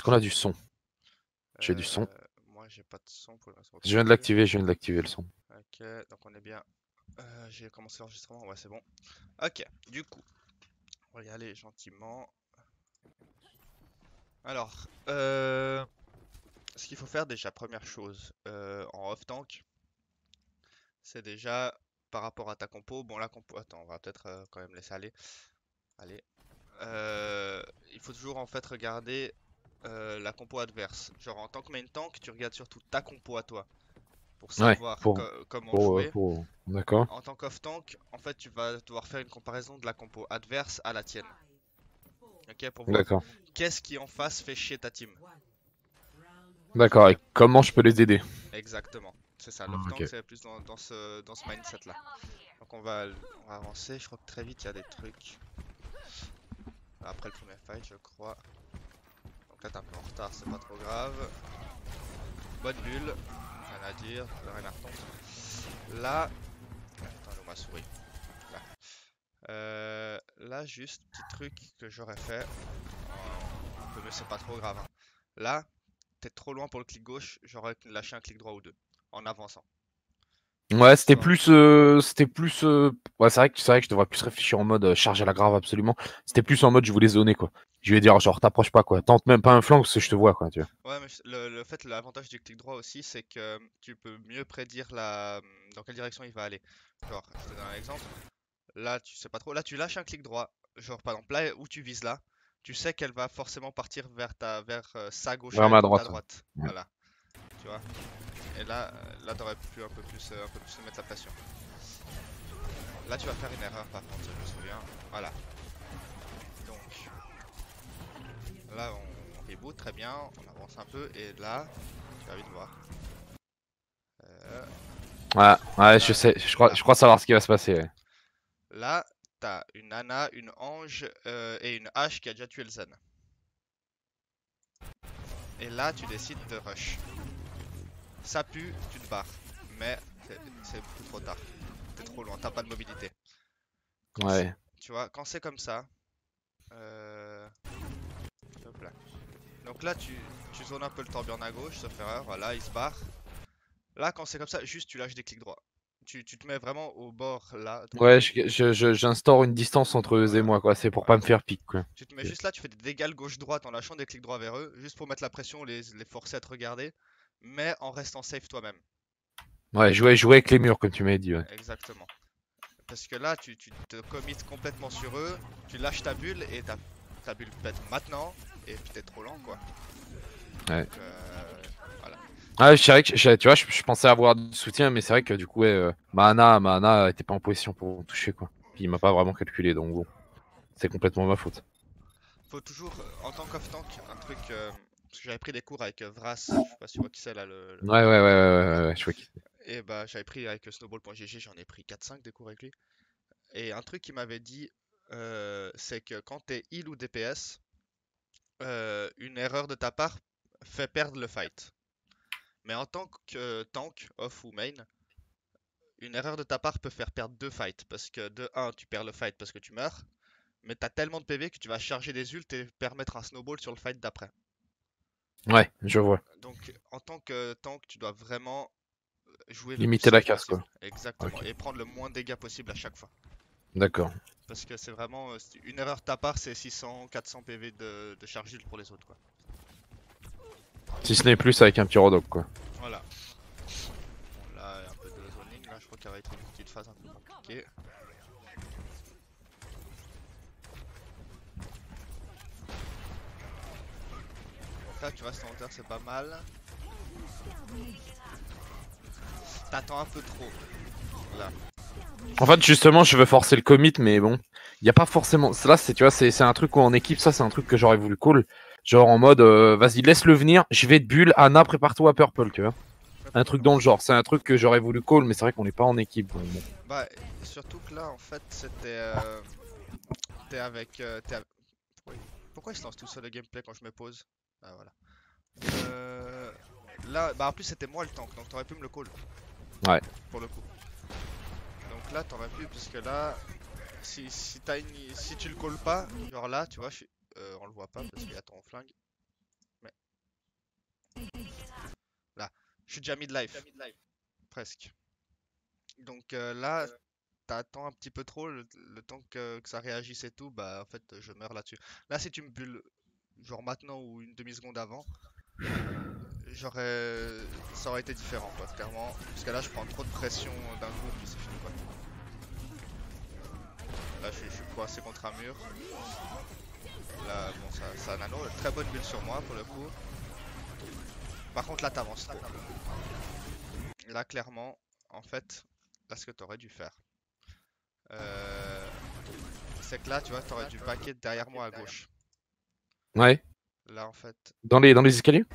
qu'on a du son? J'ai du son. Moi j'ai pas de son pour l'instant. Je viens de l'activer le son. Ok, donc on est bien. J'ai commencé l'enregistrement, ouais c'est bon. Ok, du coup, on va y aller gentiment. Alors, ce qu'il faut faire déjà, première chose, en off-tank, c'est déjà par rapport à ta compo. Bon, la compo, attends, on va peut-être quand même laisser aller. Allez. Il faut toujours en fait regarder la compo adverse. Genre en tant que main tank, tu regardes surtout ta compo à toi pour Ouais, savoir comment pour, jouer. d'accord. En tant qu'off-tank, en fait, tu vas devoir faire une comparaison de la compo adverse à la tienne. Ok, pour voir D'accord. qu'est-ce qui en face fait chier ta team. D'accord. Et comment je peux les aider? Exactement. C'est ça, Ah, ok. l'off-tank, c'est plus dans ce mindset-là. Donc on va avancer. Je crois que très vite, il y a des trucs. Après le premier fight, je crois. Donc là, t'es un peu en retard, c'est pas trop grave. Bonne bulle. Rien à dire, rien à retomber. Là. Attends, ma souris. Là. Là, juste, petit truc que j'aurais fait. Mais c'est pas trop grave, hein. Là, t'es trop loin pour le clic gauche, j'aurais lâché un clic droit ou deux. En avançant. Ouais, Histoire. ouais, c'est vrai que je devrais plus réfléchir en mode charger la grave absolument. C'était plus en mode je voulais zoner quoi. Je vais dire genre t'approches pas quoi. Tente même pas un flanc parce que je te vois quoi, tu vois. Ouais, mais le fait, l'avantage du clic droit aussi, c'est que tu peux mieux prédire dans quelle direction il va aller. Genre, je te donne un exemple. Là, tu sais pas trop. Là, tu lâches un clic droit. Genre, par exemple, là où tu vises là, tu sais qu'elle va forcément partir vers sa gauche à Vraiment elle à ou ta droite. droite. Ouais. Voilà. Tu vois. Et là, t'aurais pu un peu plus te mettre la pression. Là, tu vas faire une erreur par contre, je me souviens. Voilà. Donc, là, on reboot très bien. On avance un peu. Et là, tu vas vite voir. Euh, Ouais, ouais, je là, sais. voilà. Je crois savoir ce qui va se passer. Ouais. Là, t'as une Ana, une Ange et une H qui a déjà tué le Zen. Et là, tu décides de rush. Ça pue, tu te barres. Mais c'est beaucoup trop tard. T'es trop loin, t'as pas de mobilité. Quand Ouais. tu vois, quand c'est comme ça, euh, hop là. Donc là, tu zones un peu le tourbillon à gauche, sauf erreur, voilà, il se barre. Là, quand c'est comme ça, juste tu lâches des clics droits. Tu te mets vraiment au bord là, donc Ouais, j'instaure une distance entre eux et voilà, moi quoi. C'est pour pas voilà. me faire pique quoi. Tu te mets juste là, tu fais des dégâts gauche-droite en lâchant des clics droits vers eux, juste pour mettre la pression, les forcer à te regarder, mais en restant safe toi-même. Ouais, jouer avec les murs comme tu m'avais dit. Ouais. Exactement. Parce que là, tu te commits complètement sur eux, tu lâches ta bulle et ta bulle pète maintenant, et puis t'es trop lent quoi. Ouais. Donc voilà. Ah, je dirais que, tu vois, je pensais avoir du soutien, mais c'est vrai que du coup, ouais, ma Ana était pas en position pour toucher quoi. Puis il m'a pas vraiment calculé, donc bon, c'est complètement ma faute. Faut toujours, en tant qu'off-tank, un truc. Parce que j'avais pris des cours avec Vras, je sais pas si tu vois qui c'est là, voilà. Ouais, je vois qui c'est. Et bah j'avais pris avec snowball.gg, j'en ai pris 4-5 des cours avec lui. Et un truc qu'il m'avait dit, c'est que quand t'es heal ou DPS, une erreur de ta part fait perdre le fight. Mais en tant que tank, off ou main, une erreur de ta part peut faire perdre deux fights. Parce que de un, tu perds le fight parce que tu meurs. Mais t'as tellement de PV que tu vas charger des ults et permettre un snowball sur le fight d'après. Ouais, je vois. Donc en tant que tank, tu dois vraiment jouer le plus Limiter la safe casse possible. quoi. Exactement. Ok, Et prendre le moins de dégâts possible à chaque fois. d'accord. Parce que c'est vraiment une erreur de ta part, c'est 600, 400 PV de charge ult pour les autres quoi. Si ce n'est plus avec un petit Rodok quoi. Voilà. Bon là, un peu de zoning, là je crois qu'il va être une petite phase un peu compliquée. Là tu restes en hauteur, c'est pas mal. T'attends un peu trop. Là. En fait, justement, je veux forcer le commit, mais bon, il y a pas forcément. Là, c'est tu vois, c'est un truc où en équipe, ça, c'est un truc que j'aurais voulu call. Genre en mode, vas-y, laisse-le venir, je vais te bulle, Anna, prépare-toi à Purple, tu vois. Ouais, Un pourquoi truc pas. dans le genre, c'est un truc que j'aurais voulu call, mais c'est vrai qu'on n'est pas en équipe. Donc bon. Bah, surtout que là en fait c'était. T'es avec. Pourquoi il se lance tout seul le gameplay quand je me pose? Ah voilà. Là, bah en plus c'était moi le tank, donc t'aurais pu me le call. Ouais. Pour le coup. Donc là t'aurais pu, puisque là, si tu le call pas, genre là, tu vois, on le voit pas parce qu'il y a ton flingue. Mais Je suis déjà mid-life, presque. Donc là, t'attends un petit peu trop le temps que ça réagisse et tout, bah en fait je meurs là-dessus. Là si tu me bulles genre maintenant ou une demi-seconde avant, j'aurais ça aurait été différent quoi, clairement. Parce que là je prends trop de pression d'un coup puis c'est fini quoi. Là je suis coincé contre un mur. Là bon ça nano, très bonne bulle sur moi pour le coup. Par contre là t'avances trop. Là clairement, en fait, là ce que t'aurais dû faire. C'est que là tu vois t'aurais dû backer derrière moi à gauche. Ouais. Là en fait. Dans les escaliers?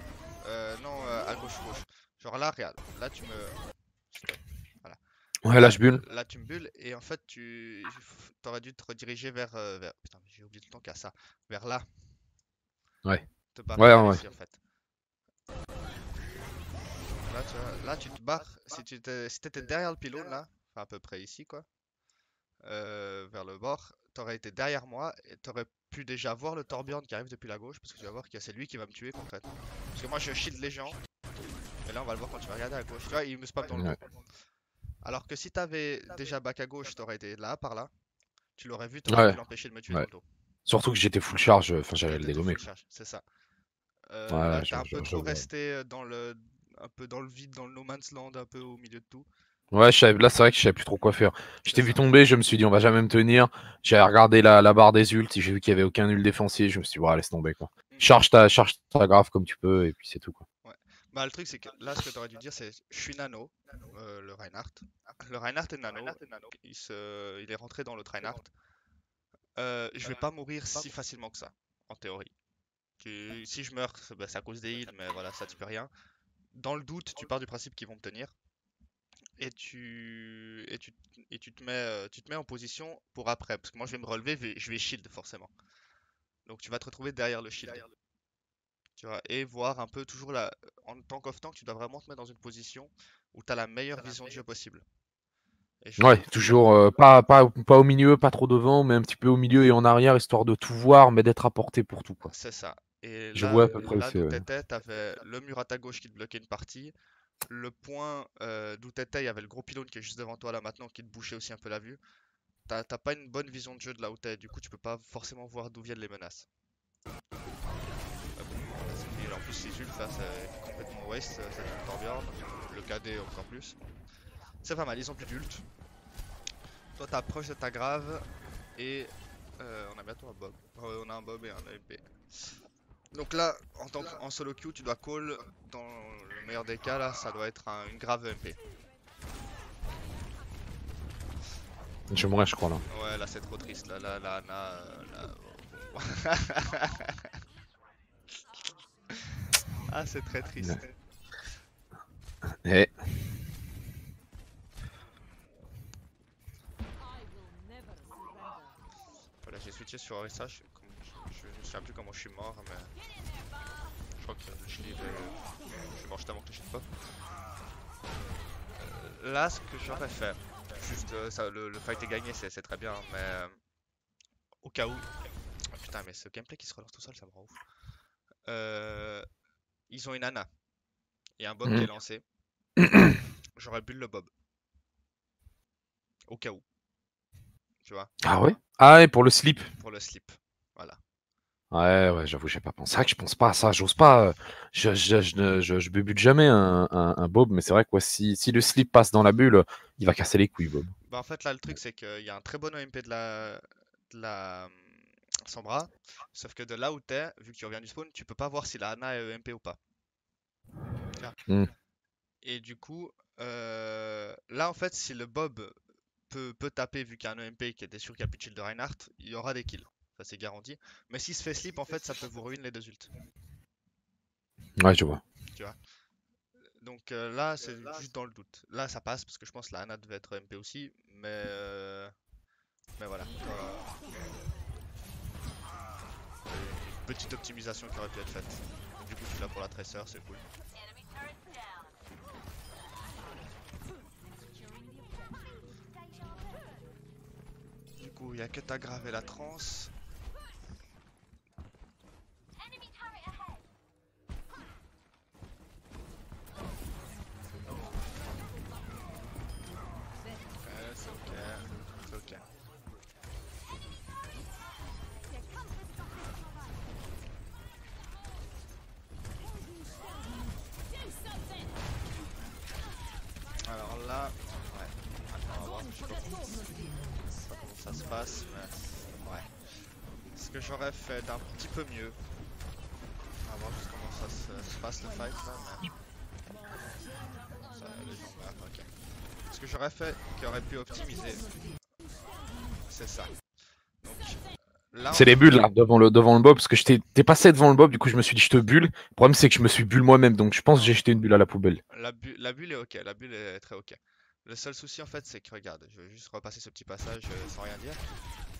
Non, à gauche. Genre là, regarde. Là, tu me. Stop. Voilà. Ouais, là je bulle. Là, tu me bulles et en fait, t'aurais dû te rediriger vers. Putain, mais j'ai oublié le temps qu'à ça. Vers là. Ouais. Te barrer Ouais, vers ouais, ouais. ici en fait. Là, tu vois, là, tu te barres. Si t'étais derrière le pylône là, enfin à peu près ici quoi, vers le bord, t'aurais été derrière moi et t'aurais pu déjà voir le Torbjorn qui arrive depuis la gauche parce que tu vas voir que c'est lui qui va me tuer concrètement. Parce que moi, je shield les gens. Et là, on va le voir quand tu vas regarder à gauche. Tu vois, il me spam dans le dos. Ouais. Alors que si t'avais déjà back à gauche, t'aurais été là, par là. Tu l'aurais vu, t'aurais pu Ouais. l'empêcher de me tuer dans Ouais. le dos. Surtout que j'étais full charge, enfin j'allais le T'étais dégommer full quoi. charge, c'est ça. Là, Ouais, t'es un peu je trop vois. resté un peu dans le vide, dans le no man's land, un peu au milieu de tout. Ouais, là c'est vrai que je savais plus trop quoi faire. Je C'est t'ai vu ça. tomber, je me suis dit on va jamais me tenir. J'ai regardé la barre des ults, j'ai vu qu'il y avait aucun ult défensif, je me suis dit ouais, laisse tomber quoi. Mhm. Charge ta grave comme tu peux et puis c'est tout quoi. Ouais. Bah, le truc, c'est que là, ce que t'aurais dû dire, c'est je suis nano, le Reinhardt. Le Reinhardt est nano, il est rentré dans le Reinhardt. Je vais pas mourir si facilement que ça, en théorie. Si je meurs, bah, c'est à cause des heals, mais voilà, ça tu peux rien. Dans le doute, tu pars du principe qu'ils vont me tenir. Et tu te mets en position pour après. Parce que moi je vais me relever, je vais shield forcément. Donc tu vas te retrouver derrière le shield. Tu vois, et voir un peu toujours là. En tant qu'off-tank, tu dois vraiment te mettre dans une position où tu as la meilleure vision de jeu possible. Et Ouais, toujours pas au milieu, pas trop devant, mais un petit peu au milieu et en arrière, histoire de tout voir, mais d'être à portée pour tout quoi. c'est ça. Et Je vois là, à peu près aussi. d'où Ouais. t'étais, t'avais le mur à ta gauche qui te bloquait une partie. Le point d'où t'étais, il y avait le gros pylône qui est juste devant toi là maintenant qui te bouchait aussi un peu la vue. T'as pas une bonne vision de jeu de là où t'es, du coup tu peux pas forcément voir d'où viennent les menaces. Mais bon, voilà, c'est fini. En plus, si Zult là, c'est complètement waste, ça tue le Torbjorn, le KD encore plus. C'est pas mal, ils ont plus d'ult. Toi t'approches de ta grave et on a bientôt un Bob. On a un Bob et un AMP. Donc là, en solo queue, tu dois call, dans le meilleur des cas là, ça doit être une grave MP. Je mourrais, je crois là. Ouais, là c'est trop triste, là, Ana, bon. Ah, c'est très triste. Et Voilà, j'ai switché sur Orisa, je me souviens plus comment je suis mort, mais je crois que je suis mort juste avant que le shit pop. Là, ce que j'aurais fait, juste ça, le fight est gagné, c'est très bien, mais au cas où. Oh, putain, mais ce gameplay qui se relance tout seul, ça me rend ouf. Ils ont une Ana et un Bob qui est lancé. J'aurais bulle le Bob. Au cas où. Tu vois, ah ouais? Ah ouais, pour le slip. pour le slip. Voilà. Ouais, j'avoue, j'ai pas pensé. C'est vrai que je pense pas à ça, j'ose pas. Je bubute jamais un Bob, mais c'est vrai que ouais, si le slip passe dans la bulle, il va casser les couilles, Bob. Bah, en fait, là, le truc, c'est qu'il y a un très bon OMP de la Sombra. Sauf que de là où t'es, vu que tu reviens du spawn, tu peux pas voir si la Ana est EMP ou pas. Tu vois. Hmm. Et du coup, là, en fait, si le Bob peut taper, vu qu'il y a un EMP qui était sûr qu'il n'y a plus de shield de Reinhardt, il y aura des kills. Ça, c'est garanti. Mais s'il se fait slip, en fait, ça peut vous ruiner les deux ults. Ouais, je vois. Tu vois. Donc là, c'est juste dans le doute. Là, ça passe parce que je pense que la Ana devait être MP aussi. Mais voilà. Une petite optimisation qui aurait pu être faite. Donc, du coup, tu l'as pour la Tracer, c'est cool. Du coup, il n'y a que ta grave et la trans. passe, mais ouais. Ce que j'aurais fait d'un petit peu mieux. On va voir juste comment ça se passe le fight là, mais... Ça, les gens meurent, ok. Ce que j'aurais fait, qui aurait pu optimiser, c'est ça. Donc là, C'est les bulles là, devant le bob, parce que t'es passé devant le bob, du coup je me suis dit je te bulle. Le problème c'est que je me suis bulle moi-même, donc je pense que j'ai jeté une bulle à la poubelle. la bulle est ok, la bulle est très ok. Le seul souci en fait c'est que regarde, je vais juste repasser ce petit passage sans rien dire.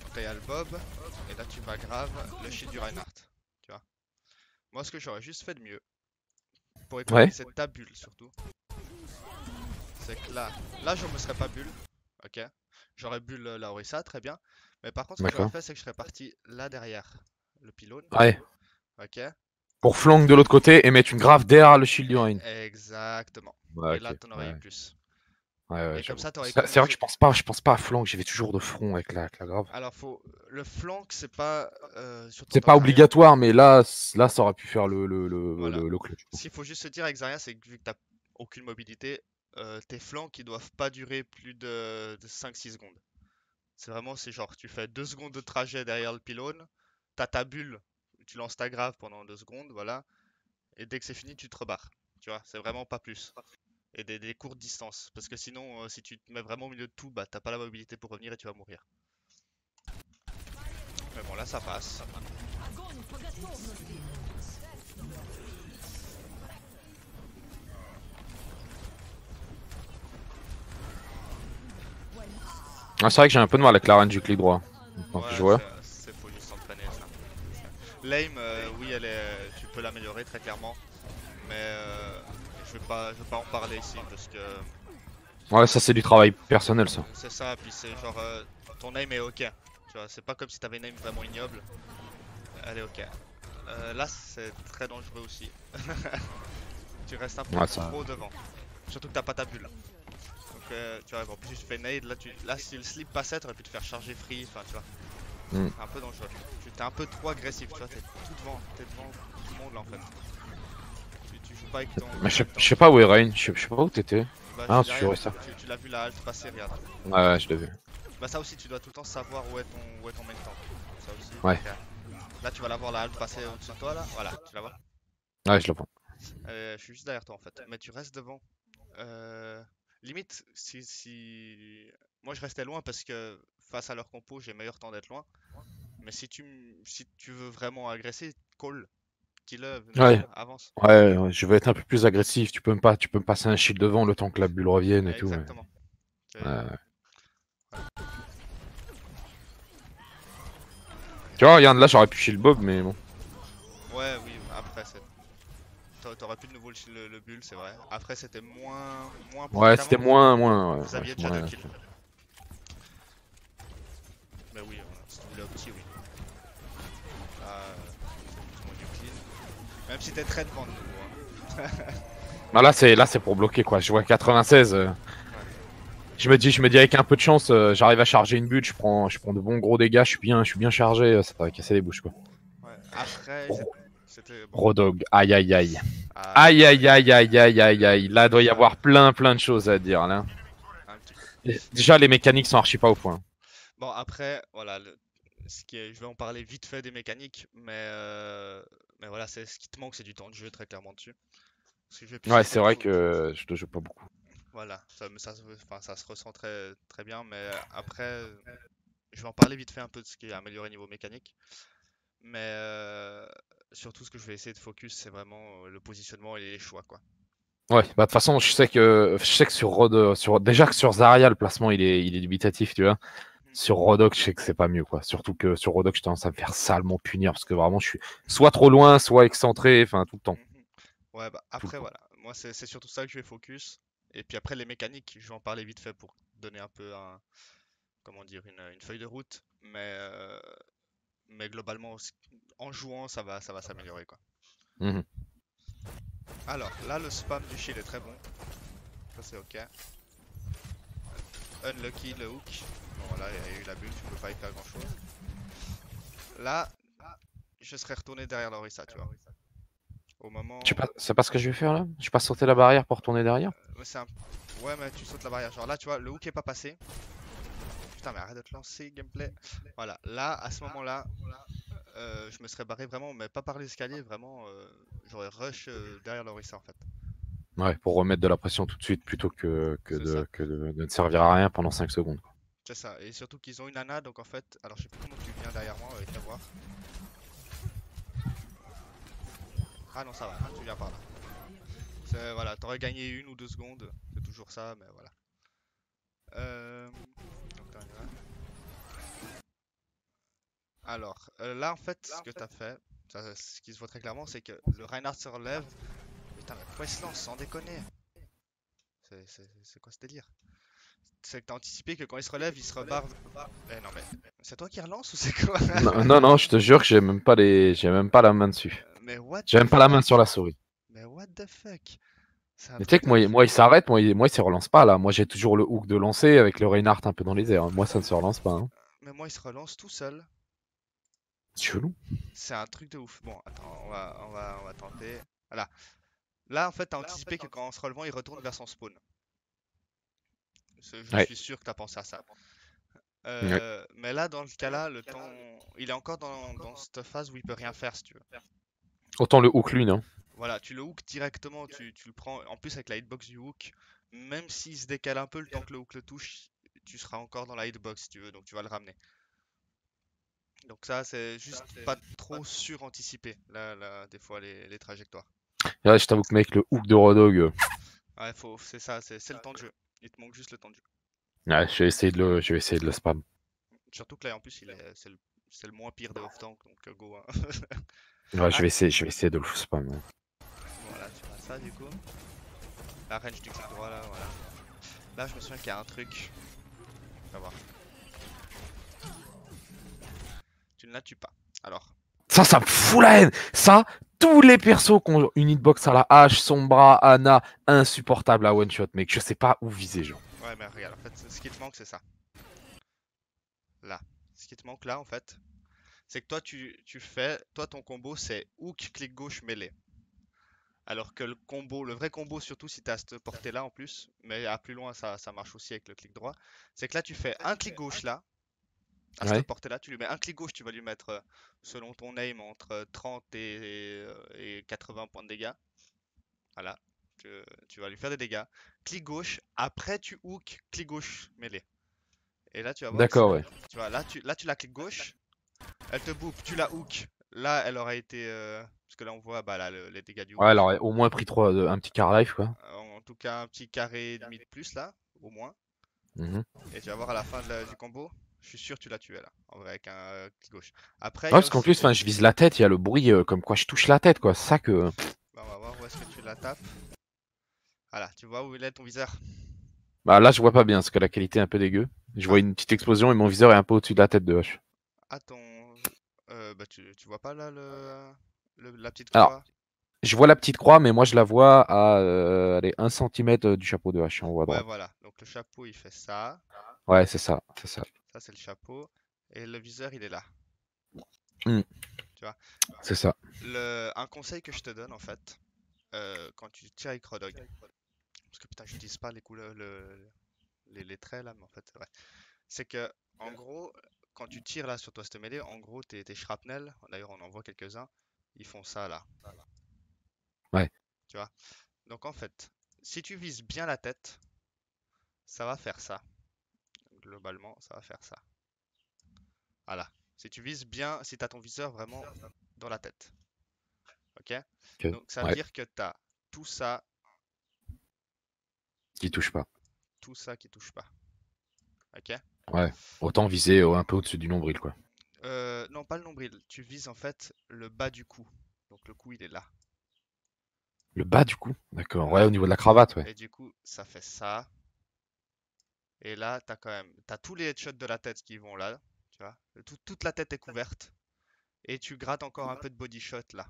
Donc là il y a le bob, et là tu vas grave le shield du Reinhardt, tu vois. Moi ce que j'aurais juste fait de mieux, pour économiser ta bulle surtout, c'est que là je me serais pas bulle, ok. J'aurais bulle la Orisa, très bien. Mais par contre ce que j'aurais fait c'est que je serais parti là derrière le pylône. Ouais. Ok. Pour flank de l'autre côté et mettre une grave derrière le shield du Rein. Exactement. Ouais, et là t'en aurais eu plus. Ouais, et comme ça t'aurais C'est vrai que je pense pas à flank, j'y vais toujours de front avec la grave. Alors le flank c'est pas c'est pas obligatoire, mais là ça aurait pu faire voilà. le clutch. Ce qu'il faut juste se dire avec Zarya, c'est que vu que t'as aucune mobilité, tes flanks ils doivent pas durer plus de 5-6 secondes. C'est genre tu fais 2 secondes de trajet derrière le pylône, t'as ta bulle, tu lances ta grave pendant 2 secondes, voilà, et dès que c'est fini tu te rebarres. Tu vois, c'est vraiment pas plus. Et des courtes distances. Parce que sinon, si tu te mets vraiment au milieu de tout, bah t'as pas la mobilité pour revenir et tu vas mourir. Mais bon, là ça passe. Ah, c'est vrai que j'ai un peu de mal avec la reine du clic droit. Ouais, c'est faut juste s'entraîner ça. L'aim, oui, tu peux l'améliorer très clairement. Mais je vais pas en parler ici parce que... Ouais, ça c'est du travail personnel ça. C'est ça, puis c'est genre ton aim est ok. Tu vois, c'est pas comme si t'avais une aim vraiment ignoble. Elle est ok. Là c'est très dangereux aussi. Tu restes un peu trop devant. Surtout que t'as pas ta bulle. Donc tu vois, en plus tu fais nade, là si le slip passait, t'aurais pu te faire charger free, enfin tu vois. C'est un peu dangereux. T'es un peu trop agressif, tu vois, t'es devant tout le monde là en fait. Tu joues pas avec ton... Mais je sais pas où est Rain, je sais pas où t'étais. Bah, ah, sur ça. Tu l'as vu la halte passer, regarde. Ouais, je l'ai vu. Bah ça aussi tu dois tout le temps savoir où est ton main tank. Ça aussi. Ouais. Là tu vas la voir la halte passer au-dessus de toi là, voilà, tu la vois. Ouais, je la vois. Je suis juste derrière toi en fait, mais tu restes devant. Limite, moi je restais loin parce que face à leur compo j'ai meilleur temps d'être loin. Mais si tu veux vraiment agresser, call, kill, avance. Ouais, je vais être un peu plus agressif. Tu peux me passer un shield devant le temps que la bulle revienne et tout. Exactement. Tu vois, regarde, là j'aurais pu shield Bob, mais bon. Ouais, oui, après t'aurais pu de nouveau le bull, c'est vrai. Après c'était moins Ouais, c'était moins. Vous aviez déjà 2 kills. Mais oui, si tu voulais opti, oui. Là, tout le monde est clean. Même si t'es très devant de nouveau. Bah là c'est pour bloquer quoi. Je vois 96. Je me dis avec un peu de chance, j'arrive à charger une butte, je prends de bons gros dégâts, je suis bien chargé, ça va casser les bouches quoi. Ouais. Après, c'était bon. Rodog, aïe aïe aïe. Aïe aïe aïe aïe aïe aïe aïe. Là doit y avoir plein de choses à dire là. Déjà les mécaniques sont archi pas au point. Bon après, voilà, je vais en parler vite fait des mécaniques, mais voilà, c'est ce qui te manque, c'est du temps de jeu très clairement dessus. Ouais, c'est vrai que je ne joue pas beaucoup. Voilà, ça se ressent très bien, mais après, je vais en parler vite fait un peu de ce qui est amélioré niveau mécanique. Mais surtout, ce que je vais essayer de focus, c'est vraiment le positionnement et les choix, quoi. Ouais, bah de toute façon, je sais que sur Rod, déjà que sur Zarya, le placement il est dubitatif, tu vois. Sur Rodok, je sais que c'est pas mieux, quoi. Surtout que sur Rodok, je tendance à me faire salement punir parce que vraiment, je suis soit trop loin, soit excentré, enfin tout le temps. Ouais, bah après, voilà. Moi, c'est surtout ça que je vais focus. Et puis après, les mécaniques, je vais en parler vite fait pour donner un peu comment dire, une feuille de route. Mais globalement, en jouant, ça va s'améliorer, quoi. Alors, là, le spam du shield est très bon. Ça, c'est ok. Unlucky, le hook. Bon, là, il y a eu la bulle, tu peux pas y faire grand chose. Là, je serais retourné derrière l'Orisa, tu vois. Au moment... C'est pas ce que je vais faire là? Je vais pas sauter la barrière pour tourner derrière? Ouais, mais tu sautes la barrière. Genre là, tu vois, le hook est pas passé. putain, mais arrête de te lancer, gameplay. Voilà, là, à ce moment-là, je me serais barré vraiment, mais pas par l'escalier, vraiment, j'aurais rush derrière l'Orisa en fait. Ouais, pour remettre de la pression tout de suite plutôt C'est ça, de ne servir à rien pendant 5 secondes. c'est ça. Et surtout qu'ils ont une Ana, donc en fait, alors je sais plus comment tu viens derrière moi avec la voir. Ah non, ça va, tu viens par là. Voilà, t'aurais gagné 1 ou 2 secondes, c'est toujours ça, mais voilà. Donc là, on y va. Alors, là en fait, ce que t'as fait, ce qui se voit très clairement, c'est que le Reinhardt se relève. Putain, mais pourquoi il se lance sans déconner? C'est quoi ce délire? C'est que t'as anticipé que quand il se relève, il se rebarre. Eh non, mais c'est toi qui relance ou c'est quoi? Non, non, non, je te jure que j'ai même pas la main dessus. Mais what J'ai the même pas la main sur la fuck? souris. Mais what the fuck? C'est un Mais tu sais truc que de ouf. moi il s'arrête, moi il se relance pas là. Moi j'ai toujours le hook de lancer avec le Reinhardt un peu dans les airs. Moi ça ne se relance pas. Hein. Mais moi, il se relance tout seul. C'est chelou. C'est un truc de ouf. Bon, attends, on va tenter. Voilà. Là, en fait, t'as anticipé que quand en se relevant, il retourne vers son spawn. Je Ouais. suis sûr que t'as pensé à ça. Ouais. Mais là, dans le cas-là, le temps, il est encore dans cette phase où il peut rien faire, si tu veux. Autant le hook lui, non? Voilà, tu le hook directement, tu le prends. En plus, avec la hitbox du hook, même s'il se décale un peu le temps que le hook le touche, tu seras encore dans la hitbox si tu veux, donc tu vas le ramener. Donc ça, c'est juste pas trop suranticipé, là, des fois, les trajectoires. Et là je t'avoue que mec, le hook de Rodog, Ouais, c'est ça, c'est le temps de jeu. Il te manque juste le temps de jeu. ouais, je vais essayer de le spam. Surtout que là, en plus, c'est le moins pire des off-tank, donc go. Hein. Ouais, Ah, je vais essayer de le spam. Ouais. voilà, tu vois ça du coup. La range du clic droit là, voilà. Là, je me souviens qu'il y a un truc. On va voir. Tu ne la tues pas. Alors, Ça me fout la haine. Ça, tous les persos qui ont une hitbox à la hache, Sombra, Ana, insupportable à one shot, mec. Je sais pas où viser, genre. ouais, mais regarde, en fait, ce qui te manque, c'est ça. Là. Ce qui te manque là, en fait, c'est que toi, tu fais. Toi, ton combo, c'est hook, clic gauche, mêlée. Alors que le vrai combo, surtout si tu as cette portée-là en plus, mais à plus loin, ça marche aussi avec le clic droit, c'est que là, tu fais un clic gauche là, à cette Ouais. portée-là, tu lui mets un clic gauche, tu vas lui mettre, selon ton aim, entre 30 et 80 points de dégâts. Voilà, tu vas lui faire des dégâts. Clic gauche, après tu hook, clic gauche mêlée. Et là, tu vas voir, D'accord, ouais. tu vois, là, tu la cliques gauche, elle te boop, tu la hook. Là, elle aurait été. Parce que là, on voit bah, là, les dégâts du Ouais, elle hook. aurait au moins pris un petit car life, quoi. En tout cas, un petit carré et demi de plus là, au moins. Mhm. Et tu vas voir à la fin du combo, je suis sûr que tu l'as tué là, en vrai, avec un clic gauche. Après, Ouais, il y a parce qu'en aussi. plus, je vise la tête, il y a le bruit comme quoi je touche la tête, quoi. C'est ça que. Bah, on va voir où est-ce que tu la tapes. Voilà, tu vois où il est ton viseur? Bah là, je vois pas bien, parce que la qualité est un peu dégueu. Je vois Ah, une petite explosion et mon viseur est un peu au-dessus de la tête de H. à ton. Bah, tu vois pas là la petite Alors, croix? je vois la petite croix, mais moi, je la vois à allez, 1 centimètre du chapeau de H, en haut à Ouais, droite. voilà. Donc le chapeau, il fait ça. Ouais, c'est ça, c'est ça. Ça, c'est le chapeau. Et le viseur, il est là. Hmm, Tu vois? c'est ça. Un conseil que je te donne, en fait, quand tu tires avec Rodog, parce que putain, j'utilise pas les couleurs, les traits là, mais en fait, c'est vrai. C'est que, en gros, quand tu tires là sur toi, cette mêlée, en gros, tes shrapnel, d'ailleurs, on en voit quelques-uns, ils font ça là. Ouais, Tu vois? Donc, en fait, si tu vises bien la tête, ça va faire ça. Globalement, ça va faire ça. Voilà. Si tu vises bien, si tu as ton viseur vraiment dans la tête. Ok? ok. Donc, ça veut Ouais, dire que tu as tout ça, qui touche pas. tout ça qui touche pas. Ok? Ouais. Autant viser un peu au-dessus du nombril, quoi. Non, pas le nombril. Tu vises en fait le bas du cou. Donc, le cou, il est là. Le bas, du coup. D'accord. Ouais, au Voilà. niveau de la cravate, ouais. Et du coup, ça fait ça. Et là, t'as quand même, t'as tous les headshots de la tête qui vont là, tu vois. Toute la tête est couverte. Et tu grattes encore un peu de body shot là.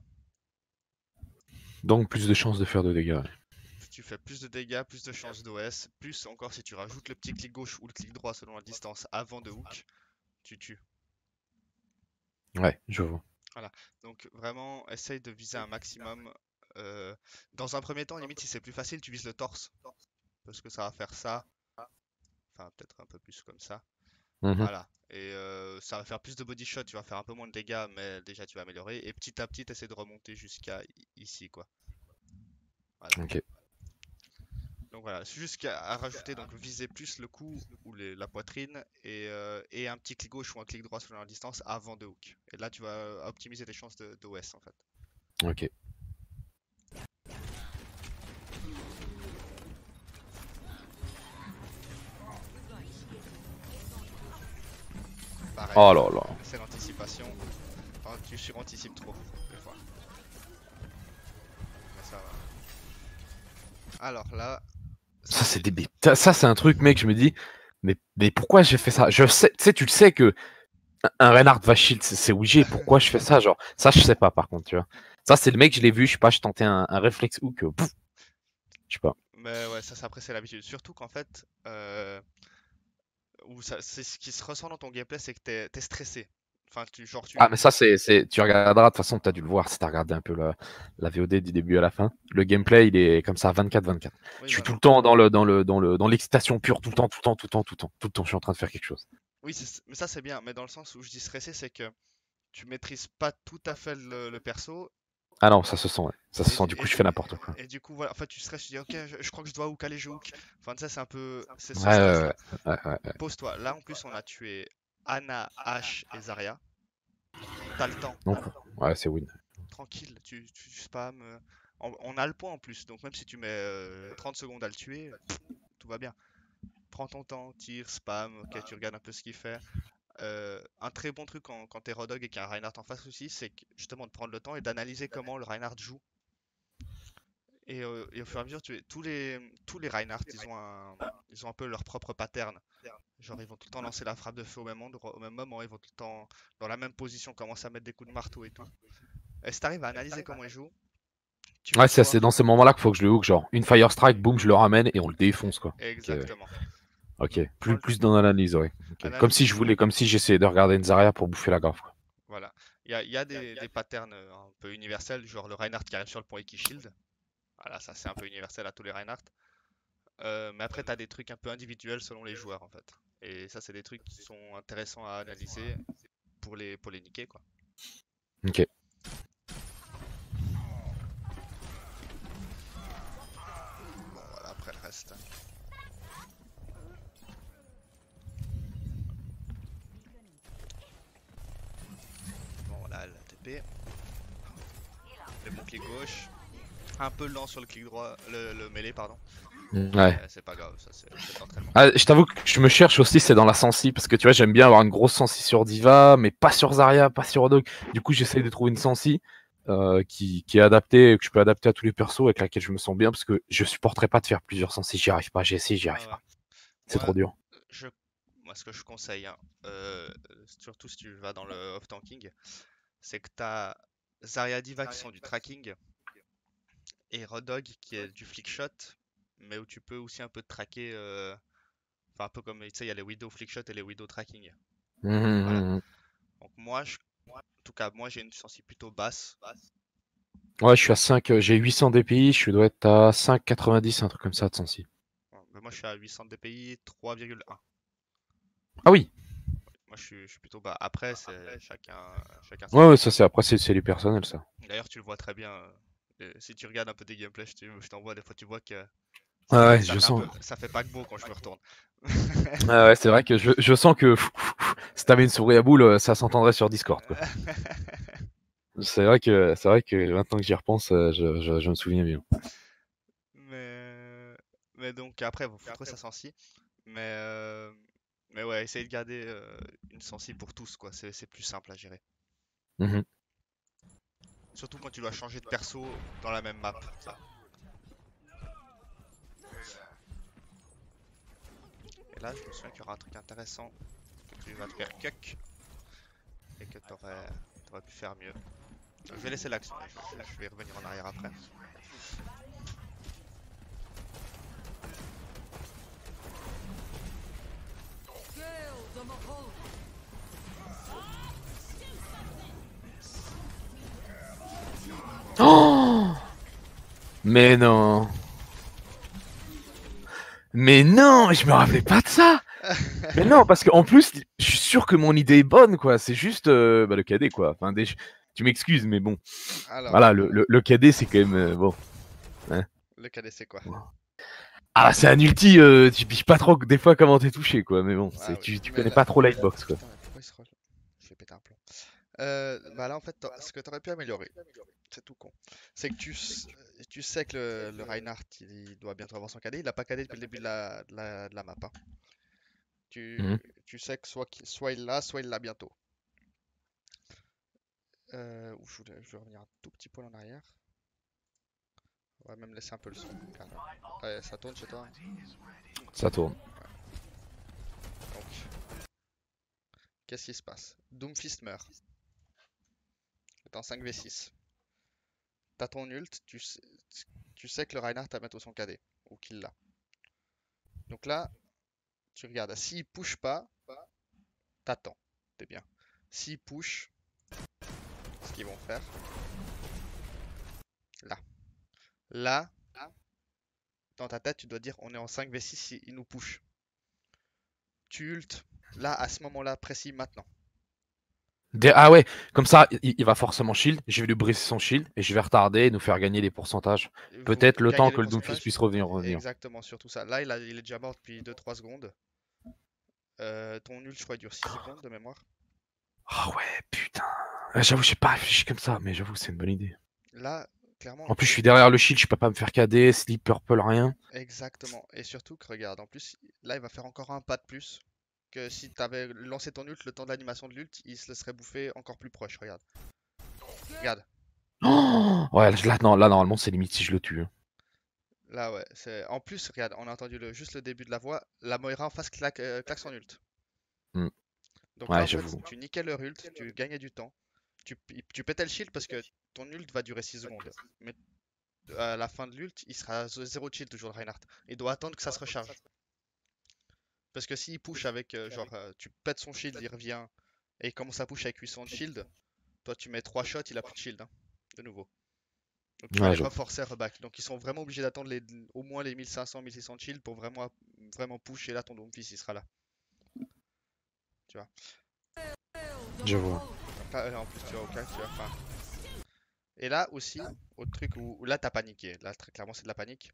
Donc, plus de chances de faire de dégâts. Ouais. Tu fais plus de dégâts, plus de chances d'OS. Plus encore si tu rajoutes le petit clic gauche ou le clic droit selon la distance avant de hook, tu tues. Ouais, je vois. Voilà. Donc vraiment, essaye de viser un maximum. Euh, Dans un premier temps, limite si c'est plus facile, tu vises le torse. Parce que ça va faire ça. Enfin, peut-être un peu plus comme ça. Voilà. Et ça va faire plus de body shot, tu vas faire un peu moins de dégâts, mais déjà tu vas améliorer. Et petit à petit, essaie de remonter jusqu'à ici, quoi. Voilà. Ok. Donc voilà, c'est juste à rajouter, donc viser plus le cou ou la poitrine et un petit clic gauche ou un clic droit selon la distance avant de hook. Et là, tu vas optimiser tes chances de OS en fait. Ok. Pareil, Oh là là. c'est l'anticipation. Enfin, tu suranticipes trop, des fois. Mais ça va. Alors là, Ça, c'est des... ça, c'est un truc, mec, je me dis, mais pourquoi j'ai fait ça? Je sais, tu sais, tu le sais que un Reinhardt va shield, c'est obligé. Pourquoi je fais ça? Genre, ça, je sais pas, par contre, tu vois. Ça, c'est le mec, je l'ai vu, je sais pas, je tentais un réflexe hook, pouf, je sais pas. Mais ouais, ça après c'est l'habitude. Surtout qu'en fait, c'est ce qui se ressent dans ton gameplay, c'est que t'es stressé. Enfin, genre Ah, mais ça, tu regarderas, de toute façon, t'as dû le voir si t'as regardé un peu la VOD du début à la fin. Le gameplay, il est comme ça, 24/24. Oui, Je suis voilà. tout le temps dans l'excitation pure, tout le temps, tout le temps, tout le temps, tout le temps, tout le temps, je suis en train de faire quelque chose. Oui, mais ça c'est bien. Mais dans le sens où je dis stressé, c'est que tu maîtrises pas tout à fait le perso. Ah non, ça se sent, ouais. Ça se Et, sent, du coup, je fais n'importe quoi. et du coup, voilà, en fait, tu stresses, tu dis, ok, je crois que je dois hook, allez, je hook. Enfin, ça, c'est un peu. C'est ce Ouais, ouais, stress-là. ouais, ouais, ouais. Pose-toi. Là, en plus, on a tué Anna, Ash et Zarya. T'as le temps. Donc, ouais, c'est win. Tranquille, tu spams. On a le point en plus. Donc, même si tu mets 30 secondes à le tuer, tout va bien. Prends ton temps, tire, spam, ok, tu regardes un peu ce qu'il fait. Un très bon truc quand t'es Rodog et qu'il y a un Reinhardt en face aussi, c'est justement de prendre le temps et d'analyser comment le Reinhardt joue. Et au fur et à mesure, tous les Reinhardt, ils ont un peu leur propre pattern. Genre, ils vont tout le temps lancer la frappe de feu au même moment, ils vont tout le temps, dans la même position, commencer à mettre des coups de marteau et tout. Et si t'arrives à analyser comment ils jouent, tu vas Ouais, c'est pouvoir. dans ces moments-là qu'il faut que je le hook, genre, une Fire Strike, boum, je le ramène et on le défonce, quoi. Ok, ouais. Exactement. Ok, Prends plus dans l'analyse, ouais. Ok. analyse. Comme si j'essayais de regarder une Zarya pour bouffer la grave, quoi. Voilà. Il y a des patterns un peu universels, genre le Reinhardt qui arrive sur le point et qui shield. Voilà, ça c'est un peu universel à tous les Reinhardt. Mais après, tu as des trucs un peu individuels selon les joueurs en fait. Et ça, c'est des trucs qui sont intéressants à analyser pour les niquer quoi. Ok. Bon, voilà, après le reste. Bon, voilà, la TP. Le bon clic gauche. Un peu lent sur le clic droit, le mêlée, pardon. Ouais. C'est pas grave, ça c'est l'entraînement. Ah, je t'avoue que je me cherche aussi, c'est dans la sensi, parce que tu vois, j'aime bien avoir une grosse sensi sur Diva, mais pas sur Zarya, pas sur Rodog. Du coup, j'essaie de trouver une sensi qui est adaptée, que je peux adapter à tous les persos, avec laquelle je me sens bien, parce que je supporterais pas de faire plusieurs sensi, j'y arrive pas, j'ai essayé, j'y Ouais, arrive ouais. pas. C'est trop dur. Je, Moi, ce que je conseille, hein, surtout si tu vas dans le off-tanking, c'est que tu as Zarya Diva qui sont du tracking et Rodog qui est du flickshot, mais où tu peux aussi un peu te traquer, enfin un peu comme, tu sais, il y a les Widow flickshot et les Widow tracking. Voilà. Donc en tout cas, moi j'ai une sensi plutôt basse. Ouais, je suis à 5, j'ai 800 DPI, je dois être à 5,90, un truc comme ça de sensi. Ouais, mais moi je suis à 800 dpi, 3,1. Ah oui, Moi je suis plutôt bas. Après, c'est chacun ses ouais, ouais, goûts. ça c'est après, c'est les personnels, ça. D'ailleurs, tu le vois très bien. Si tu regardes un peu tes gameplays, je t'envoie des fois, tu vois que Ouais, ça, ouais, ça je fait un sens. peu, ça fait paquebot quand je me retourne. Ah ouais, c'est vrai que je sens que si t'avais une souris à boule, ça s'entendrait sur Discord, quoi. C'est vrai que maintenant que j'y repense, je me souviens bien. Mais donc après, vous trouver ça sensi. Mais, euh, mais ouais, essayez de garder une sensi pour tous, quoi. C'est plus simple à gérer. Mhm. Surtout quand tu dois changer de perso dans la même map. Ça. Et là, je me souviens qu'il y aura un truc intéressant que tu vas te faire cuck et que t'aurais pu faire mieux. Je vais laisser l'action, je vais revenir en arrière après. Oh, mais non. Mais non, je me rappelais pas de ça. Mais non, parce qu'en plus, je suis sûr que mon idée est bonne, quoi. C'est juste le cadet, quoi. Enfin, tu m'excuses, mais bon. Alors, Voilà, le cadet, c'est quand même bon. Hein. le cadet c'est quoi? Ah, c'est un ulti, tu piges pas trop des fois comment t'es touché, quoi. Mais bon, Ah oui, tu mais connais là... pas trop l'hitbox, quoi. Putain, mais pourquoi il se roule? Je vais péter un plomb. Bah là en fait, ce que t'aurais pu améliorer, c'est tout con, c'est que tu sais que le Reinhardt il doit bientôt avoir son cadet, il a pas cadet depuis le début de la map, hein. Mhm. Tu sais que soit il l'a, soit il l'a bientôt. Je vais revenir un tout petit peu en arrière. On va même laisser un peu le son. Carrément. Ouais, ça tourne chez toi, hein. Ça tourne. Donc, qu'est-ce qui se passe? Doomfist meurt. C'est en 5v6. T'as ton ult, tu sais que le Reinhardt a bientôt son cadet. Ou qu'il l'a. Donc là, tu regardes. S'il push pas, t'attends. T'es bien. S'il push, ce qu'ils vont faire. Là. Là, dans ta tête, tu dois dire on est en 5v6 il nous push. Tu ult. Là, à ce moment-là, précis, maintenant. Ah ouais, comme ça, il va forcément shield. Je vais lui briser son shield et je vais retarder et nous faire gagner des pourcentages. Vous Peut-être le gagnez temps le que le Doomfist pourcentage. puisse revenir. Exactement, sur tout ça. Là, il est déjà mort depuis 2-3 secondes. Ton ult, je crois, il dure 6 secondes de mémoire. Ah ouais, putain. J'avoue, j'ai pas réfléchi comme ça, mais j'avoue, c'est une bonne idée. Là, clairement, En plus, je suis derrière le shield, je peux pas me faire KD, sleep, purple, rien. exactement. Et surtout que regarde, en plus, là, il va faire encore un pas de plus. Que si t'avais lancé ton ult, le temps de l'animation de l'ult, il se le serait bouffé encore plus proche. Regarde. Regarde. Oh ouais, là, normalement, c'est limite si je le tue, hein. Là, ouais. En plus, regarde, on a entendu juste le début de la voix. La Moira en face claque son ult. Hmm. Donc là, Ouais, en fait, j'avoue. tu niquais leur ult, tu gagnais du temps. Tu pétais le shield parce que ton ult va durer 6 secondes. Mais à la fin de l'ult, il sera à 0 shield toujours, le Reinhardt. Il doit attendre que ça se recharge. Parce que s'il push avec, tu pètes son shield, il revient, et il commence à push avec 800 de shield, toi tu mets 3 shots, il a plus de shield, hein, de nouveau. Donc tu vas Ouais, les j'avoue. reforcer à reback. Donc ils sont vraiment obligés d'attendre au moins les 1500, 1600 de shield pour vraiment push, et là ton Doomfist il sera là. Tu vois. J'avoue. Donc là, en plus tu vas au cas, tu vas. Enfin. Et là aussi, autre truc où là t'as paniqué. Là très clairement c'est de la panique.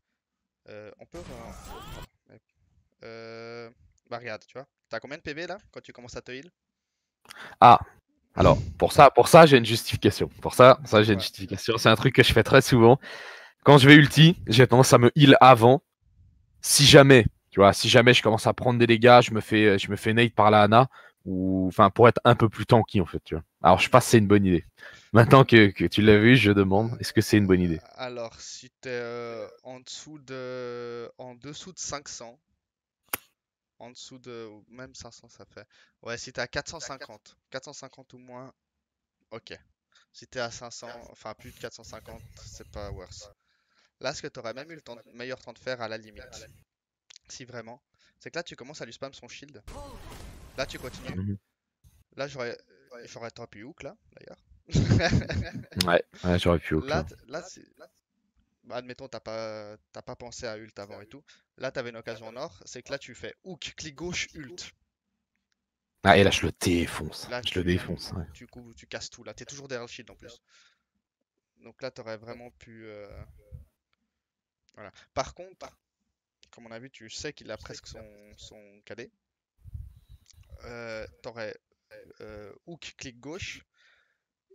On peut. Pardon. Euh, Bah regarde, tu vois. T'as combien de PV là quand tu commences à te heal? Ah, alors, pour ça, j'ai une justification. C'est J'ai une quoi? justification. C'est un truc que je fais très souvent. Quand je vais ulti, j'ai tendance à me heal avant. Si jamais, tu vois, si jamais je commence à prendre des dégâts, je me fais nade par la Ana, ou enfin pour être un peu plus tanky en fait, tu vois. Alors je sais pas si c'est une bonne idée. Maintenant que tu l'as vu, je demande, est-ce que c'est une bonne idée? Alors, si t'es en dessous de 500, en dessous de, ou même 500 ça fait. Ouais, si t'es à 450 ou moins, ok. Si t'es à 500, enfin plus de 450, c'est pas worse. Là, ce que t'aurais même eu le meilleur temps de faire à la limite, si vraiment, c'est que là tu commences à lui spam son shield. Là tu continues. Mhm. Là j'aurais trop pu hook là, d'ailleurs. Ouais, j'aurais pu hook Là, là. là, bah, admettons, t'as pas pensé à ult avant et tout. Là, t'avais une occasion en or. C'est que là, tu fais hook, clic gauche, ult. Ah, et là je le défonce. Là, Je le défonce, ouais. tu casses tout. Là, t'es toujours derrière le shield en plus. Donc là, t'aurais vraiment pu. Voilà. Par contre, comme on a vu, tu sais qu'il a presque son cadet. T'aurais hook, clic gauche.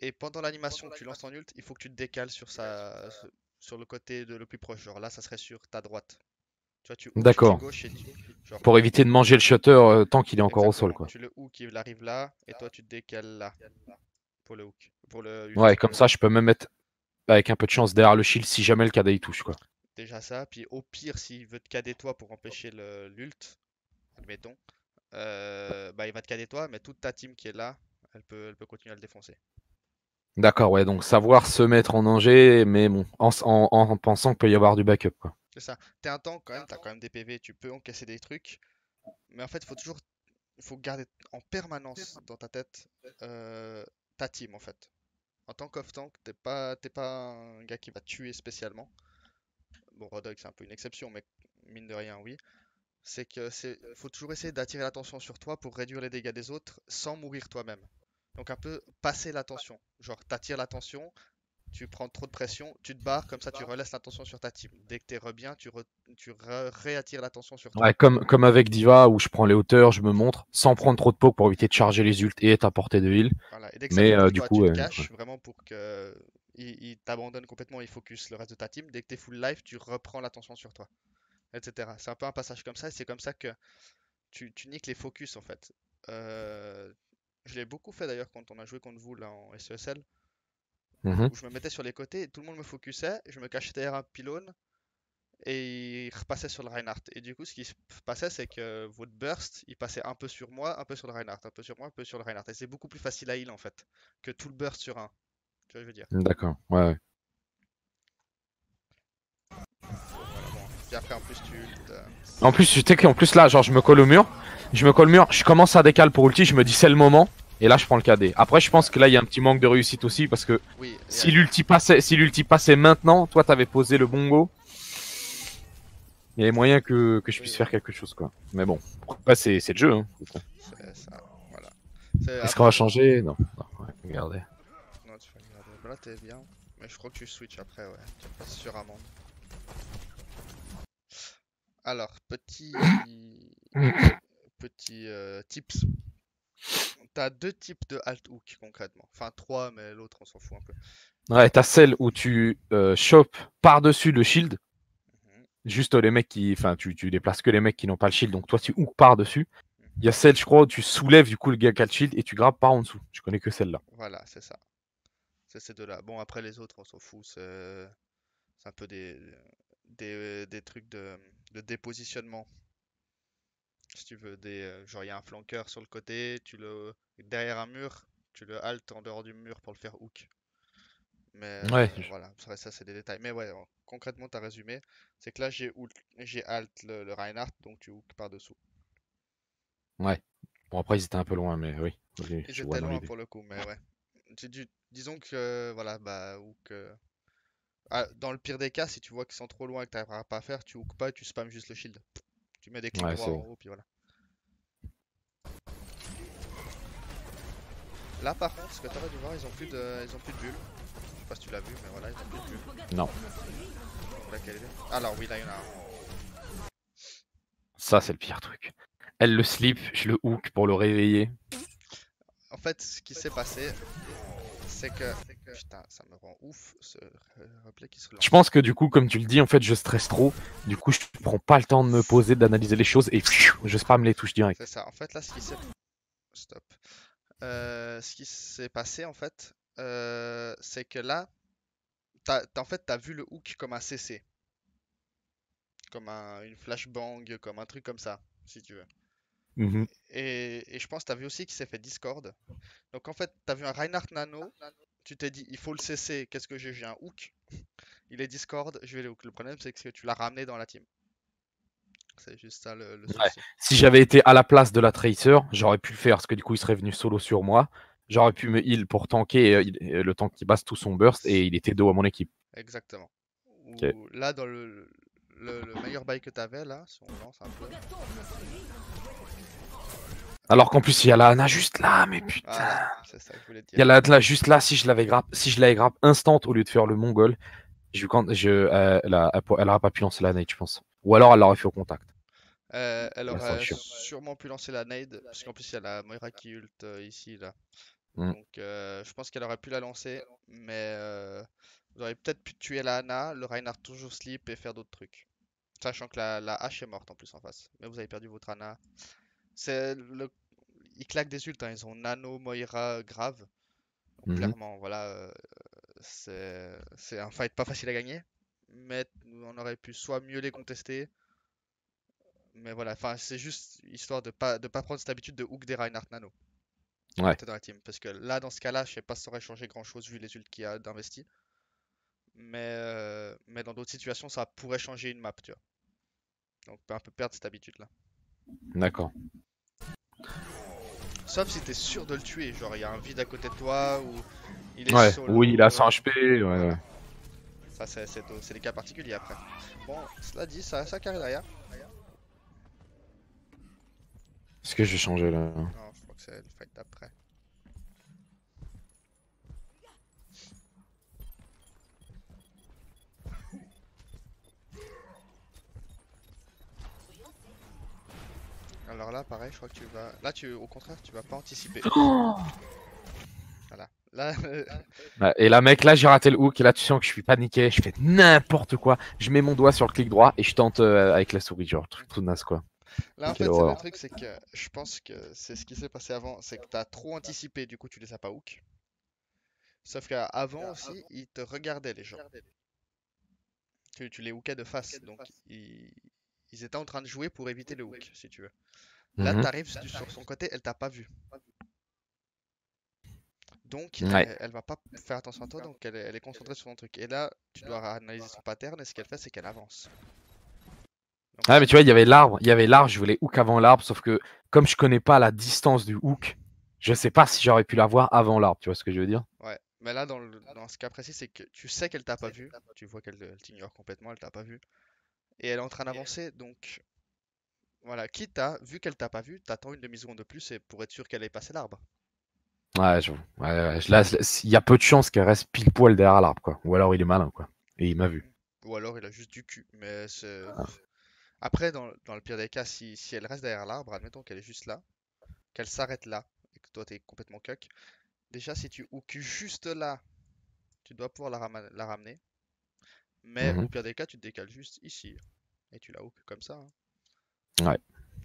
Et pendant l'animation que tu lances ton ult, il faut que tu te décales sur le côté le plus proche. Genre là, ça serait sur ta droite. Tu vois, tu hook, clic D'accord. gauche et genre Pour éviter de manger le shutter tant qu'il est encore au sol, exactement. quoi. Tu le hook, il arrive là, et toi tu te décales là pour le hook, pour le Ouais, ult. comme ça je peux même mettre avec un peu de chance derrière le shield si jamais le KD il touche, quoi. Déjà ça, puis au pire, s'il veut te cader toi pour empêcher l'ult, admettons, bah il va te cader toi, mais toute ta team qui est là, elle peut continuer à le défoncer. D'accord, ouais, donc savoir se mettre en danger, mais bon, en pensant qu'il peut y avoir du backup, quoi. C'est ça. T'es un tank quand même, t'as quand même des PV, tu peux encaisser des trucs, mais en fait, il faut garder en permanence dans ta tête ta team en fait. En tant qu'off-tank, t'es pas un gars qui va tuer spécialement. Bon, Rodog, c'est un peu une exception, mais mine de rien, oui. c'est que faut toujours essayer d'attirer l'attention sur toi pour réduire les dégâts des autres sans mourir toi-même. Donc un peu passer l'attention. Genre t'attires l'attention, tu prends trop de pression, tu te barres, comme ça tu relaisses l'attention sur ta team. Dès que t'es bien, tu réattires l'attention sur toi. Ouais, comme avec Diva où je prends les hauteurs, je me montre sans prendre trop de poke pour éviter de charger les ults et être à portée de heal. Voilà. Et dès que ça Mais finit pour du toi, coup, tu te ouais. caches vraiment pour que il t'abandonne complètement, il focus le reste de ta team. Dès que t'es full life, tu reprends l'attention sur toi, etc. C'est un peu un passage comme ça, et c'est comme ça que tu niques les focus en fait. Euh, je l'ai beaucoup fait d'ailleurs quand on a joué contre vous là en SESL, Mhm. où je me mettais sur les côtés et tout le monde me focusait, je me cachais derrière un pylône et il repassait sur le Reinhardt. Et du coup, ce qui se passait, c'est que votre burst, il passait un peu sur moi, un peu sur le Reinhardt, un peu sur moi, un peu sur le Reinhardt. Et c'est beaucoup plus facile à heal en fait, que tout le burst sur un. Tu vois ce que je veux dire? D'accord. Ouais, ouais. Voilà, bon. Puis après, en plus, tu ult. En plus, tu sais qu'en plus là, genre je me colle au mur, je commence à décaler pour ulti, je me dis c'est le moment, et là je prends le KD. Après, je pense que là il y a un petit manque de réussite aussi parce que Oui, si l'ulti passait maintenant, toi t'avais posé le bon go, il y avait moyen que je oui, puisse oui, faire quelque chose quoi. Mais bon, après c'est le jeu. Hein. c'est ça. Voilà. Est-ce qu'on va changer? Non. Non, ouais, regardez. Non, tu vas regarder. Bah là, t'es bien. Mais je crois que tu switches après, ouais. Tu passes sur amende. Alors, petit tips. T'as deux types de alt hook concrètement. Enfin, trois, mais l'autre, on s'en fout un peu. Ouais, t'as celle où tu chopes par-dessus le shield, Mhm, juste les mecs qui. Enfin, tu déplaces que les mecs qui n'ont pas le shield, donc toi tu hook par-dessus. Il y a mhm. celle, je crois, où tu soulèves du coup le gars qui a le shield et tu grappes par en dessous. Je connais que celle-là. Voilà, c'est ça. C'est ces deux-là. Bon, après les autres, on s'en fout. C'est un peu des trucs de dépositionnement. Si tu veux, genre il y a un flanqueur sur le côté, derrière un mur, tu le haltes en dehors du mur pour le faire hook. Mais Ouais, voilà, ça c'est des détails. Mais ouais, concrètement, tu as résumé. C'est que là, j'ai alt le Reinhardt, donc tu hook par-dessous. ouais. Bon, après, ils étaient un peu loin, mais oui, oui, Ils je vois étaient dans loin l'idée. pour le coup, mais ouais. Disons que, voilà, bah, hook. Ah, dans le pire des cas, si tu vois qu'ils sont trop loin et que tu n'arriveras pas à faire, tu hook pas et tu spams juste le shield. Tu mets des clics Ouais, droits c'est en vrai. haut, puis voilà. Là, par contre, ce que tu aurais dû voir, ils ont plus de bulles. Je sais pas si tu l'as vu, mais voilà, ils ont plus de bulles. Non, Donc là, quelle est... Alors oui, là, il y en a un. ça, c'est le pire truc. Elle le slip, je le hook pour le réveiller. En fait, ce qui s'est passé, c'est que... Putain, ça me rend ouf, ce replay qui se Je relance. pense que du coup, comme tu le dis, en fait, je stresse trop. Du coup, je prends pas le temps de me poser, d'analyser les choses et je spam les touches C'est direct. ça. En fait, là, ce qui s'est... Stop. Ce qui s'est passé, en fait, c'est que là, en fait, t'as vu le hook comme un CC. Comme une flashbang, comme un truc comme ça, si tu veux. Mhm. Et je pense que t'as vu aussi qu'il s'est fait Discord. Donc en fait, t'as vu un Reinhardt Nano, tu t'es dit, il faut le cesser, qu'est-ce que j'ai un hook. Il est Discord, je vais le hook. Le problème, c'est que tu l'as ramené dans la team. C'est juste ça le Ouais. souci. Si j'avais été à la place de la Tracer, j'aurais pu le faire parce que du coup, il serait venu solo sur moi. J'aurais pu me heal pour tanker le temps qui base tout son burst et il était dos à mon équipe. Exactement. Ok. Ou là, dans le meilleur bail que t'avais, là, si on lance un peu. Alors qu'en plus, il y a la Ana juste là, mais Voilà, putain. c'est ça que je voulais te Il y a dire. la Ana juste là, si je l'avais grappe instant au lieu de faire le mongol, elle aurait pas pu lancer la nade, je pense. Ou alors elle l'aurait fait au contact. Elle Là, ça aurait aurait chiant. sûrement pu lancer la nade, parce qu'en plus, il y a la Moira qui ult ici, là. Mm. Donc, je pense qu'elle aurait pu la lancer, mais vous auriez peut-être pu tuer la Ana, le Reinhardt toujours sleep et faire d'autres trucs. Sachant que la hache est morte en plus en face. Mais vous avez perdu votre Ana. C'est le... Ils claquent des ults, hein. Ils ont Nano, Moira, grave. Donc Mhm. clairement, voilà, c'est un fight pas facile à gagner. Mais on aurait pu soit mieux les contester. Mais voilà, enfin, c'est juste histoire de pas prendre cette habitude de hook des Reinhardt Nano quand Ouais, t'es dans la team. Parce que là, dans ce cas-là, je sais pas si ça aurait changé grand-chose vu les ults qu'il y a d'investi. Mais dans d'autres situations, ça pourrait changer une map, tu vois. Donc, on peut un peu perdre cette habitude-là. d'accord. Sauf si t'es sûr de le tuer, genre il y a un vide à côté de toi ou il est Ouais, oui, il a solo. 100 HP, ouais, ouais. Voilà, ça c'est des cas particuliers après. Bon, cela dit, ça carré derrière. Est-ce que je vais changer là? Non, je crois que c'est le fight d'après. Alors là, pareil, je crois que tu vas. Là, au contraire, tu vas pas anticiper. Voilà. Là, Ouais, et là, mec, là, j'ai raté le hook. Et là, tu sens que je suis paniqué. Je fais n'importe quoi. Je mets mon doigt sur le clic droit et je tente avec la souris. Genre, truc tout naze, quoi. là, en Quelle fait, c'est le horreur. truc, c'est que je pense que c'est ce qui s'est passé avant, c'est que t'as trop anticipé, du coup, tu les as pas hook. Sauf qu'avant aussi, ils te regardaient les gens. Tu les hookais de face, donc ils étaient en train de jouer pour éviter le hook, si tu veux. Là, Mhm. t'arrives sur son côté, elle t'a pas vu. Donc, Ouais. elle va pas faire attention à toi, donc elle est concentrée sur son truc. Et là, tu dois analyser son pattern, et ce qu'elle fait, c'est qu'elle avance. Donc Ouais, là, mais tu vois, il y avait l'arbre. Il y avait l'arbre. Je voulais hook avant l'arbre. Sauf que, comme je connais pas la distance du hook, je sais pas si j'aurais pu l'avoir avant l'arbre. Tu vois ce que je veux dire? ouais. Mais là, dans ce cas précis, c'est que tu sais qu'elle t'a pas vu. Tu vois qu'elle t'ignore complètement, elle t'a pas vu. Et elle est en train d'avancer, donc voilà. Quitte à, vu qu'elle t'a pas vu, t'attends une demi-seconde de plus et pour être sûr qu'elle ait passé l'arbre. Ouais, je... ouais, là, il y a peu de chances qu'elle reste pile poil derrière l'arbre, quoi. Ou alors il est malin, quoi. Et il m'a vu. Ou alors il a juste du cul. Mais après, dans le pire des cas, si elle reste derrière l'arbre, admettons qu'elle est juste là, qu'elle s'arrête là, et que toi t'es complètement cuck, déjà si tu hook juste là, tu dois pouvoir la ramener. Mais Mhm. au pire des cas, tu te décales juste ici. Et tu la hook comme ça, hein. Ouais.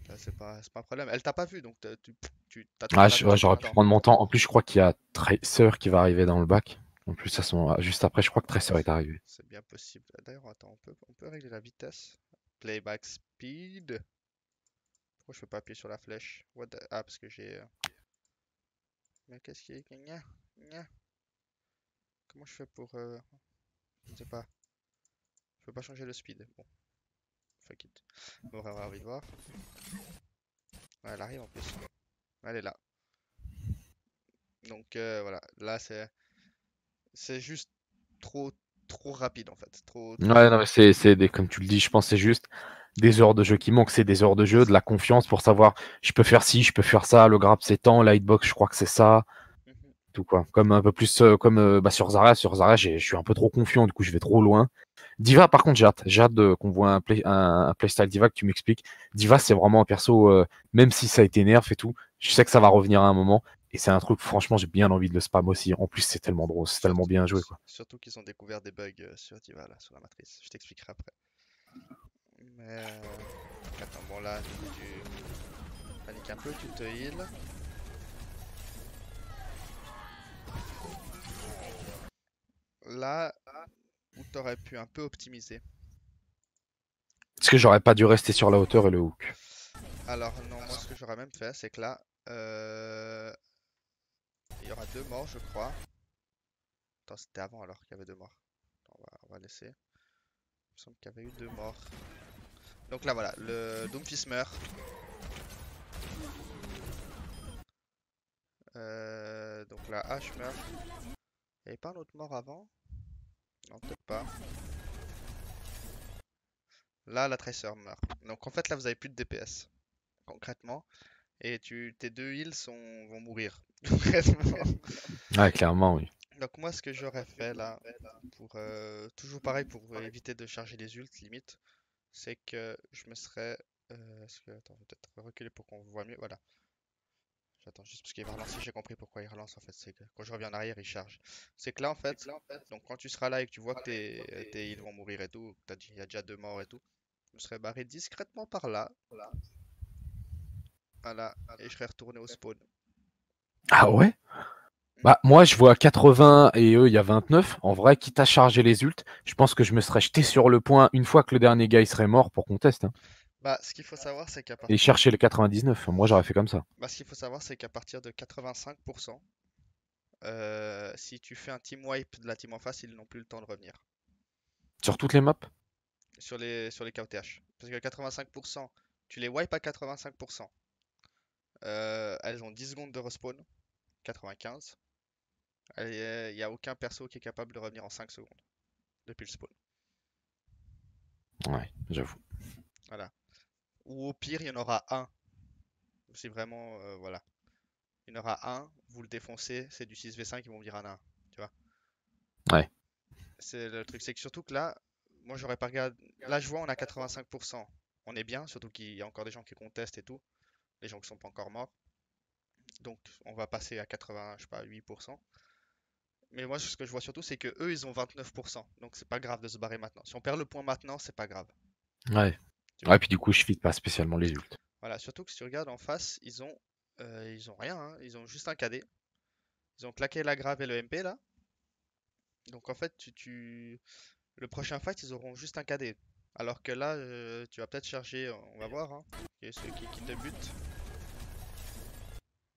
Ça, c'est pas un problème. Elle t'a pas vu, donc Ah, t'attends ouais, ton j'aurais pu temps. prendre mon temps. En plus, je crois qu'il y a Tracer qui va arriver dans le bac. En plus, à juste après, je crois que Tracer est arrivé. C'est bien possible. D'ailleurs, attends, on peut régler la vitesse. Playback speed. Pourquoi je peux pas appuyer sur la flèche? Ah, parce que j'ai. Mais qu'est-ce qui est. Gna, gna. Comment je fais pour. Je ne sais pas. Je peux pas changer le speed. Bon, fuck it. Bon, on va vite voir. Ouais, elle arrive en plus. Elle est là. Donc voilà, là c'est juste trop trop rapide en fait. Trop trop. Ouais, non, mais comme tu le dis, je pense que c'est juste des heures de jeu qui manquent. C'est des heures de jeu, de la confiance pour savoir, je peux faire ci, je peux faire ça, le grab c'est tant, la hitbox, je crois que c'est ça. Mhm. Tout quoi. Comme un peu plus comme bah, sur Zarya, je suis un peu trop confiant, du coup je vais trop loin. Diva, par contre, j'ai hâte qu'on voit un playstyle Diva que tu m'expliques. Diva, c'est vraiment un perso, même si ça a été nerf et tout, je sais que ça va revenir à un moment. Et c'est un truc, franchement, j'ai bien envie de le spam aussi. En plus, c'est tellement drôle, c'est tellement Surtout, bien joué, quoi. surtout qu'ils ont découvert des bugs sur Diva là, sur la matrice. Je t'expliquerai après. Mais attends, bon là, du coup tu paniques un peu, tu te heal. Là où t'aurais pu un peu optimiser. Est-ce que j'aurais pas dû rester sur la hauteur et le hook? Alors non, moi ce que j'aurais même fait, c'est que là, il y aura deux morts, je crois. Attends, c'était avant alors qu'il y avait deux morts. Attends, on va laisser. Il me semble qu'il y avait eu deux morts. Donc là voilà, le Doomfist meurt. Donc la hache meurt. Il n'y avait pas un autre mort avant? Non, peut-être pas. Là, la Tracer meurt. Donc en fait, là, vous avez plus de DPS, concrètement. Et tes deux heals vont mourir, concrètement. Ouais, clairement, oui. Donc moi, ce que j'aurais fait là, pour toujours pareil, pour éviter de charger les ults, limite, c'est que je me serais... attends, je vais peut-être reculer pour qu'on voit mieux. Voilà. J'attends juste parce qu'il va relancer, j'ai compris pourquoi il relance en fait. C'est que quand je reviens en arrière, il charge. C'est que là, en fait, donc quand tu seras là et que tu vois que tes heals vont mourir et tout, il y a déjà deux morts et tout, je me serais barré discrètement par là. Voilà, et je serais retourné au spawn. Ah ouais? Bah, moi, je vois 80 et eux, il y a 29. En vrai, quitte à charger les ults, je pense que je me serais jeté sur le point une fois que le dernier gars il serait mort pour qu'on teste, hein. Bah, ce qu'il faut savoir, c'est Et chercher le 99. Moi, j'aurais fait comme ça. ce qu'il faut savoir, c'est qu'à partir de 85%, si tu fais un team wipe de la team en face, ils n'ont plus le temps de revenir Sur toutes les maps? sur les KOTH. Parce que 85%, tu les wipes à 85%. Elles ont 10 secondes de respawn, 95. Il n'y a aucun perso qui est capable de revenir en 5 secondes depuis le spawn. Ouais, j'avoue. Voilà. Ou au pire, il y en aura un Si vraiment, voilà. Il y en aura un, vous le défoncez, c'est du 6v5, ils vont venir un à un. Tu vois? Ouais. C'est le truc, c'est que surtout que là, moi j'aurais pas regardé. Là, je vois, on a 85%. On est bien, surtout qu'il y a encore des gens qui contestent et tout. Les gens qui sont pas encore morts. Donc, on va passer à 80, je sais pas, 8%. Mais moi, ce que je vois surtout, c'est que eux, ils ont 29%. Donc, c'est pas grave de se barrer maintenant. Si on perd le point maintenant, c'est pas grave. Ouais. Tu Ouais, vois? puis du coup, je feed pas spécialement les ults. Voilà, surtout que si tu regardes en face, ils ont rien, hein. Ils ont juste un KD. Ils ont claqué la grave et le MP là. Donc en fait, le prochain fight, ils auront juste un KD. Alors que là, tu vas peut-être charger, on va voir, hein, ceux qui te butent.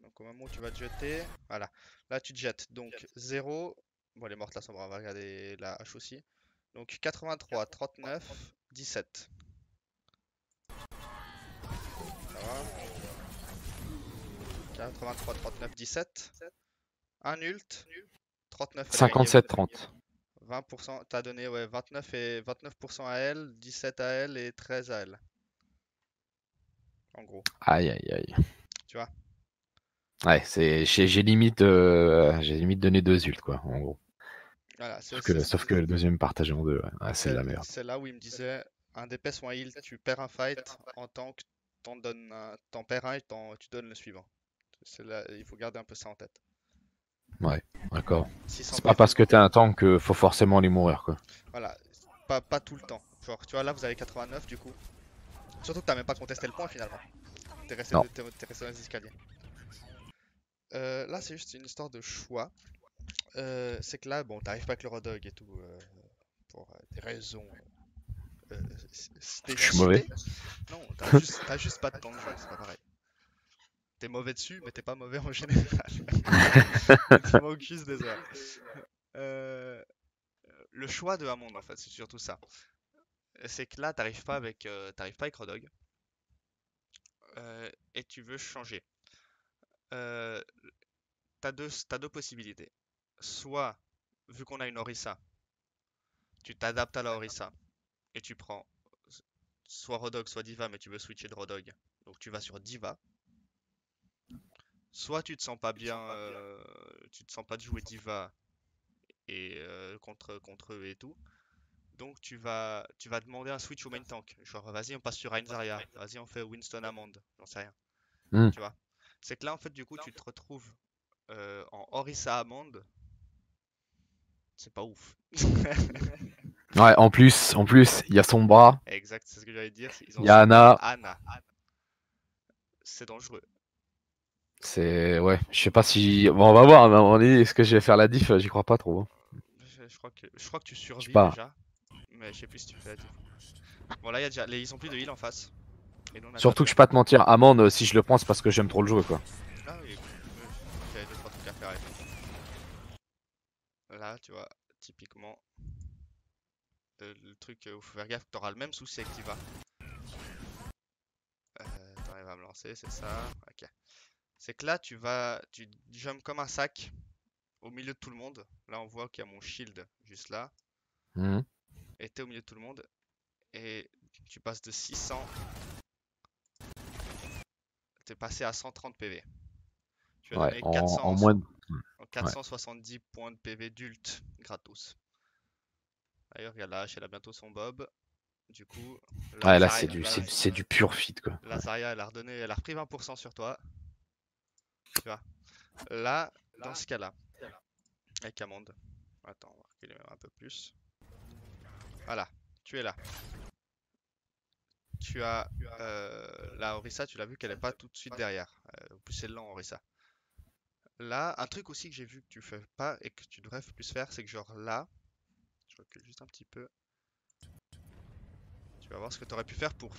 Donc au moment où tu vas te jeter, voilà. Là, tu te jettes. Donc 0. Bon, elle est morte là, ça va, on va regarder la hache aussi. Donc 83, 39, 17. Ça va? 83, 39, 17. Un ult. 39, elle a gagné 57-30. 20%. T'as donné ouais, 29% à elle, 17 à elle et 13 à elle. En gros. Aïe, aïe, aïe. Tu vois? Ouais, j'ai limite donné 2 ults, quoi, en gros. Voilà, Sauf que le deuxième partagé en deux, ouais. Ouais, c'est de la merde. c'est là où il me disait un DPS ou un heal, tu perds un fight en tant que t'en perds un et tu donnes le suivant. C'est là, il faut garder un peu ça en tête. Ouais, d'accord. 600 C'est pas parce PV. que t'es un tank que faut forcément aller mourir, quoi. Voilà, pas tout le temps. Genre, tu vois, là vous avez 89 du coup. Surtout que t'as même pas contesté le point finalement. Non. T'es resté dans les escaliers. Là, c'est juste une histoire de choix. C'est que là, bon, t'arrives pas avec le Rodog et tout, pour des raisons Parce que je suis mauvais. statistiques. Non, t'as juste pas de temps de jeu, c'est pas pareil. T'es mauvais dessus, mais t'es pas mauvais en général. Tu manques juste des heures. Euh, le choix de Hammond, en fait, c'est surtout ça. C'est que là, t'arrives pas avec Rodog, et tu veux changer. Euh, t'as deux possibilités. Soit, vu qu'on a une Orisa, tu t'adaptes à la Orisa et tu prends soit Rodog, soit Diva, mais tu veux switcher de Rodog. Donc tu vas sur Diva. Soit tu te sens pas bien, tu te sens pas de jouer Diva et contre eux et tout. Donc tu vas demander un switch au main tank. Genre vas-y on passe sur Rein Zarya, vas-y on fait Winston Hammond, j'en sais rien. Hmm. Tu vois. C'est que là en fait du coup tu te retrouves en Orisa Hammond, c'est pas ouf. Ouais, en plus, il y a son bras, Exact, c'est ce que j'allais dire, ils il ont y a Sombra, Anna. Anna. C'est dangereux. C'est. Ouais, je sais pas si. Bon, on va voir, mais à un moment donné, est-ce que je vais faire la diff? J'y crois pas trop, hein. Je crois que tu Je sais survis pas. déjà, mais je sais plus si tu fais la diff. Bon là il y a déjà, ils ont plus de heal en face. Et nous on a déjà Surtout que fait. je vais pas te mentir, Amand, si je le prends, c'est parce que j'aime trop le jouer, quoi. Ah oui, écoute, j'avais deux trois trucs à faire avec. Là, tu vois, typiquement, le truc où faut faire gaffe, t'auras le même souci avec Diva. T'arrives à me lancer, c'est ça. Ok. C'est que là, tu jumps comme un sac au milieu de tout le monde. Là, on voit qu'il y a mon shield juste là. Mhm. Et t'es au milieu de tout le monde. Et tu passes de 600, t'es passé à 130 PV. Tu as Ouais, donné en moins de. Ouais. 470 points de PV d'ult gratos. D'ailleurs, regarde la hache, elle a bientôt son bob. Du coup, Ouais, là, c'est du pur fit, quoi. Ouais. Lazaria, elle a repris 20% sur toi. Tu vois. Là, dans ce cas-là, avec Amande. Attends, on va reculer même un peu plus. Voilà, tu es là. Tu as la Orisa, tu l'as vu qu'elle est pas tout de suite derrière. En plus, c'est lent, Orisa. Là, un truc aussi que j'ai vu que tu fais pas et que tu devrais plus faire, c'est que genre là, je recule juste un petit peu. Tu vas voir ce que tu aurais pu faire pour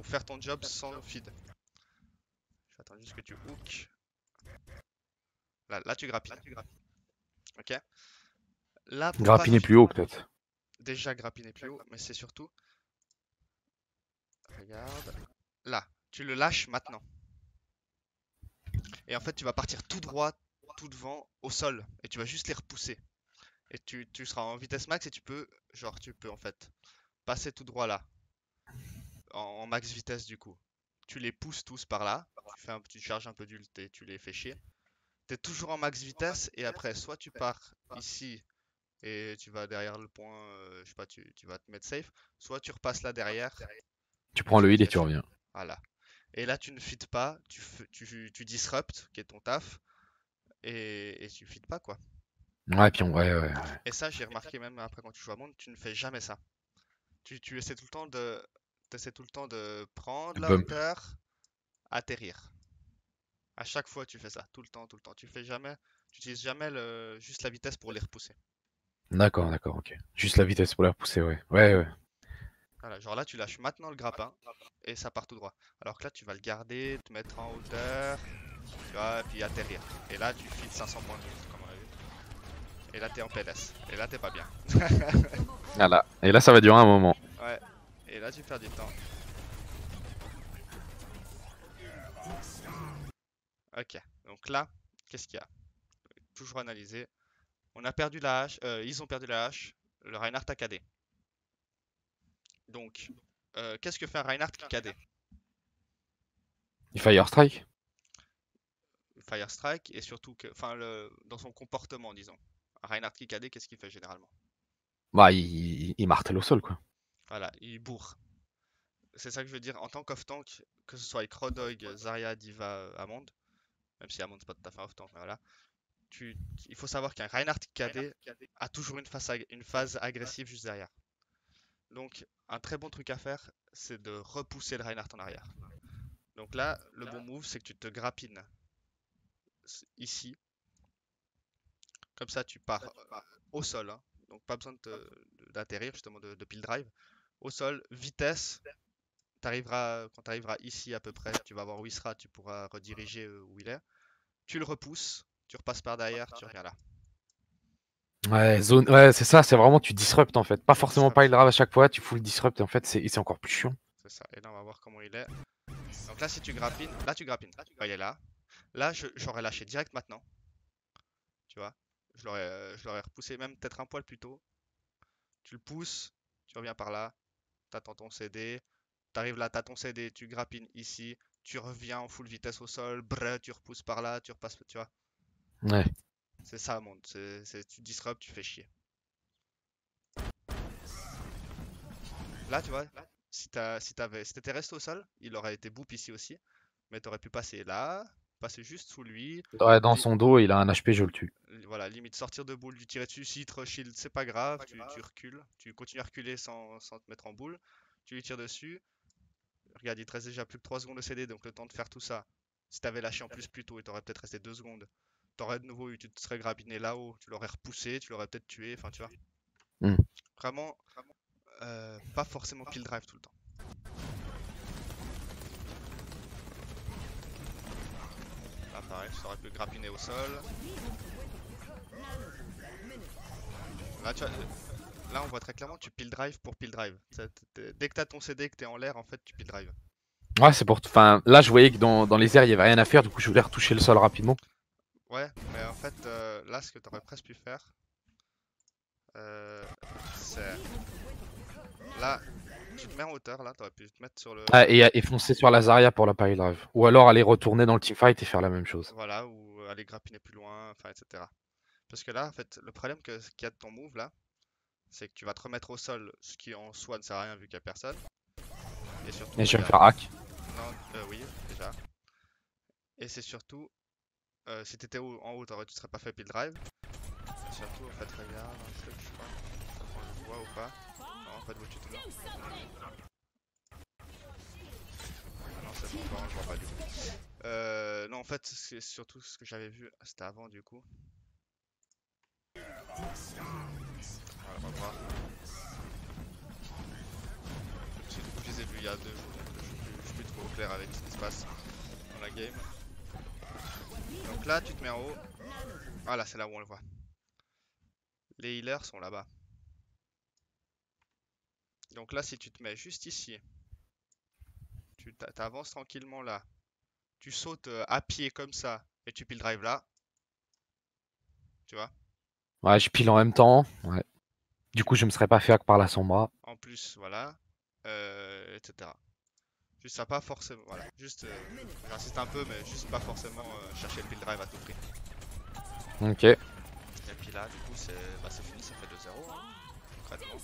faire ton job sans feed. Je vais attendre juste que tu hook. Là tu grappines. Ok? Là, pour pas Grappiner plus haut, peut-être. déjà grappiner plus haut, mais c'est surtout, regarde, là, tu le lâches maintenant. Et en fait, tu vas partir tout droit, tout devant, au sol, et tu vas juste les repousser. Et tu seras en vitesse max et tu peux en fait passer tout droit là, en max vitesse du coup. tu les pousses tous par là, tu charges un peu d'ult et tu les fais chier. T'es toujours en max vitesse et après, soit tu pars ici et tu vas derrière le point, je sais pas, tu vas te mettre safe, soit tu repasses là derrière Tu et prends tu le les heal et fais tu chier. reviens. Voilà. Et là, tu ne feeds pas, tu disrupt, qui est ton taf, et tu feeds pas quoi. Ouais, puis ouais. Et ça, j'ai remarqué même après quand tu joues à monde, tu ne fais jamais ça. Tu essaies tout le temps t'essaies tout le temps de prendre la Bump. hauteur, atterrir. À chaque fois, tu fais ça, tout le temps, tout le temps. Tu utilises jamais juste la vitesse pour les repousser. D'accord, ok. Juste la vitesse pour la repousser, ouais. Ouais. Voilà, genre là, tu lâches maintenant le grappin et ça part tout droit. Alors que là, tu vas le garder, te mettre en hauteur, tu vois, puis atterrir. Et là, tu files 500 points de vie, comme on a vu. Et là, t'es en PLS. Et là, t'es pas bien. Voilà. Et là, ça va durer un moment. Ouais. Et là, tu perds du temps. Ok. Donc là, qu'est-ce qu'il y a? Toujours analyser. On a perdu la hache. Ils ont perdu la hache. Le Reinhardt a KD. Donc, qu'est-ce que fait un Reinhardt qui KD? Il Fire Strike? Fire Strike et surtout que, enfin, dans son comportement, disons. Un Reinhardt qui KD, qu'est-ce qu'il fait généralement? Bah, il martèle au sol, quoi. Voilà, il bourre. C'est ça que je veux dire. En tant qu'off-tank, que ce soit avec Rodog, Zarya, Diva, Amond, même si Amond c'est pas tout à fait un off-tank, mais voilà. Tu, il faut savoir qu'un Reinhardt KD a toujours une phase agressive juste derrière. Donc, un très bon truc à faire, c'est de repousser le Reinhardt en arrière. Donc là, le bon move, c'est que tu te grappines ici. Comme ça, tu pars au sol, hein. Donc pas besoin d'atterrir, justement, de pile drive. Au sol, vitesse. Quand tu arriveras ici à peu près, tu vas voir où il sera, tu pourras rediriger où il est. Tu le repousses, tu repasses par derrière, tu reviens là. Ouais, zone. Ouais, c'est ça, c'est vraiment tu disrupt en fait. Pas Tu forcément pas disrupts, il drive à chaque fois, tu full disrupt et en fait c'est encore plus chiant. c'est ça. Et là, on va voir comment il est. Donc là, si tu grappines, là, tu grappines. Il est là. Là, j'aurais lâché direct maintenant. Tu vois. Je l'aurais repoussé même peut-être un poil plus tôt. Tu le pousses, tu reviens par là, t'attends ton CD. T'arrives là, t'as ton CD, tu grappines ici, tu reviens en full vitesse au sol, brrr, tu repousses par là, tu repasses, tu vois. Ouais. C'est ça, monde. Tu disrupts, tu fais chier. Là, tu vois, si t'étais resté au sol, il aurait été boop ici aussi. Mais t'aurais pu passer là, passer juste sous lui. Ouais, dans li- son dos, il a un HP, je le tue. voilà, limite sortir de boule, lui tirer dessus. S'il te shield, c'est pas grave, tu recules. Tu continues à reculer sans te mettre en boule. Tu lui tires dessus. Regarde, il te reste déjà plus que 3 secondes de CD, donc le temps de faire tout ça. Si t'avais lâché en plus tôt, il t'aurait peut-être resté 2 secondes. T'aurais de nouveau eu, tu te serais grabiné là-haut, tu l'aurais repoussé, tu l'aurais peut-être tué, enfin tu vois. Hmm. Vraiment, pas forcément pile drive tout le temps. Là pareil, tu aurais pu grappiner au sol. Là, là on voit très clairement, tu pile drive pour pile drive. Dès que t'as ton CD, que t'es en l'air, en fait, tu pile drive. Ouais, c'est pour. Enfin, là, je voyais que dans les airs, il y avait rien à faire, du coup, je voulais retoucher le sol rapidement. Ouais, mais en fait, là, ce que t'aurais presque pu faire, c'est... Là, tu te mets en hauteur, là, t'aurais pu te mettre sur le... Ah, et foncer sur la Zarya pour la pile drive. Ou alors aller retourner dans le teamfight et faire la même chose. Voilà, ou aller grappiner plus loin, enfin, etc. Parce que là, en fait, le problème qu'il y a de ton move, là, c'est que tu vas te remettre au sol, ce qui en soi ne sert à rien vu qu'il n'y a personne. Et surtout, Et je vais me regarde. faire hack. Non, oui, déjà. Et c'est surtout, si t'étais en haut, tu serais pas fait pile drive. Et surtout, en fait, regarde un truc, je crois. On le voit ou pas? Non, en fait, vous tuez tout le monde. Ah non, c'est bon, on le voit pas du coup. Non, en fait, c'est surtout ce que j'avais vu, c'était avant du coup. Voilà, on va voir. Parce que du coup, je les ai vus il y a 2 jours, donc je suis plus trop au clair avec ce qui se passe dans la game. Donc là, tu te mets en haut. Voilà, c'est là où on le voit. Les healers sont là-bas. Donc là, si tu te mets juste ici, tu t'avances tranquillement là, tu sautes à pied comme ça, et tu pile drive là, tu vois. Ouais, je pile en même temps. Ouais. Du coup, je me serais pas fait hack par la sombra. En plus, voilà, etc. Juste ça, pas forcément. Voilà, juste. J'insiste un peu, mais juste pas forcément chercher le build drive à tout prix. Ok. Et puis là, du coup, c'est fini, ça fait 2-0. Hein, concrètement.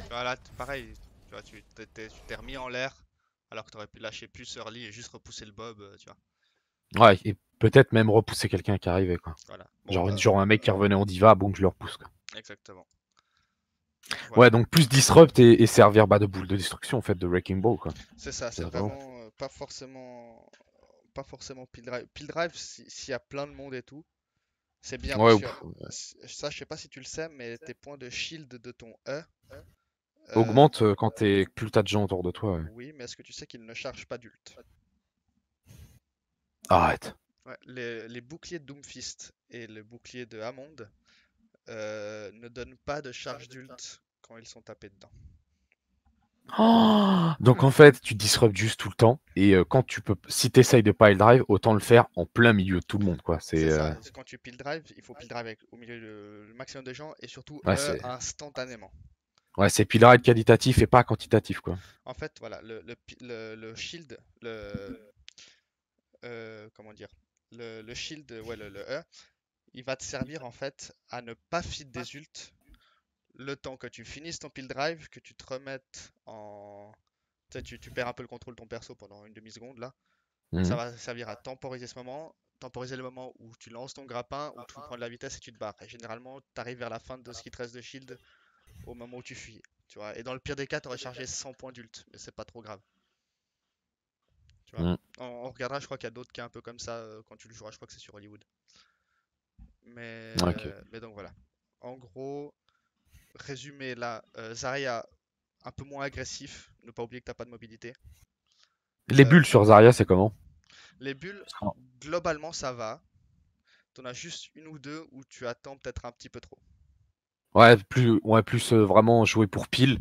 Voilà, pareil, tu vois, tu t'es remis en l'air alors que t'aurais pu lâcher plus early et juste repousser le bob, tu vois. Ouais, et peut-être même repousser quelqu'un qui arrivait, quoi. Voilà. Bon, Genre un mec qui revenait en diva, boum, je le repousse, quoi. exactement. Ouais, Voilà. donc plus disrupt et servir bah, de boule de destruction, en fait, de Wrecking Ball, quoi. C'est ça, C'est c'est vraiment. vraiment pas forcément pile drive. Pile drive, s'il y a plein de monde et tout, c'est bien Ouais, parce ou- que ça, je sais pas si tu le sais, mais tes points de shield de ton E, euh, augmente quand plus t'as de gens autour de toi, ouais. oui, mais est-ce que tu sais qu'ils ne chargent pas d'ult? Arrête. Ouais, les boucliers de Doomfist et le bouclier de Hammond ne donnent pas de charge d'ult quand ils sont tapés dedans. Oh, donc en fait, tu disruptes juste tout le temps. Et quand tu peux, si t'essayes de pile drive, autant le faire en plein milieu de tout le monde, quoi. C'est ça, quand tu pile drive, il faut pile drive au milieu le maximum de gens et surtout Ouais, c'est, instantanément. ouais, c'est pile ride qualitatif et pas quantitatif, quoi. En fait, voilà, le shield, comment dire, le shield, ouais, le E, il va te servir en fait à ne pas feed des ults le temps que tu finisses ton pile drive, que tu te remettes en. Tu sais, tu perds un peu le contrôle de ton perso pendant une demi-seconde là. Ça Mhm. va servir à temporiser ce moment, temporiser le moment où tu lances ton grappin, où tu prends de la vitesse et tu te barres. Et généralement, tu arrives vers la fin de ce qui te reste de shield au moment où tu fuis. Tu vois. Et dans le pire des cas, tu aurais chargé 100 points d'ult, mais c'est pas trop grave. Tu vois. Mhm. On regardera, je crois qu'il y a d'autres cas un peu comme ça quand tu le joueras, je crois que c'est sur Hollywood. Ok. Mais donc voilà. En gros, résumé là, Zarya un peu moins agressif, ne pas oublier que t'as pas de mobilité. Les Euh, bulles sur Zarya, c'est comment? les bulles, globalement ça va. T'en as juste une ou deux où tu attends peut-être un petit peu trop. Ouais, plus vraiment jouer pour pile,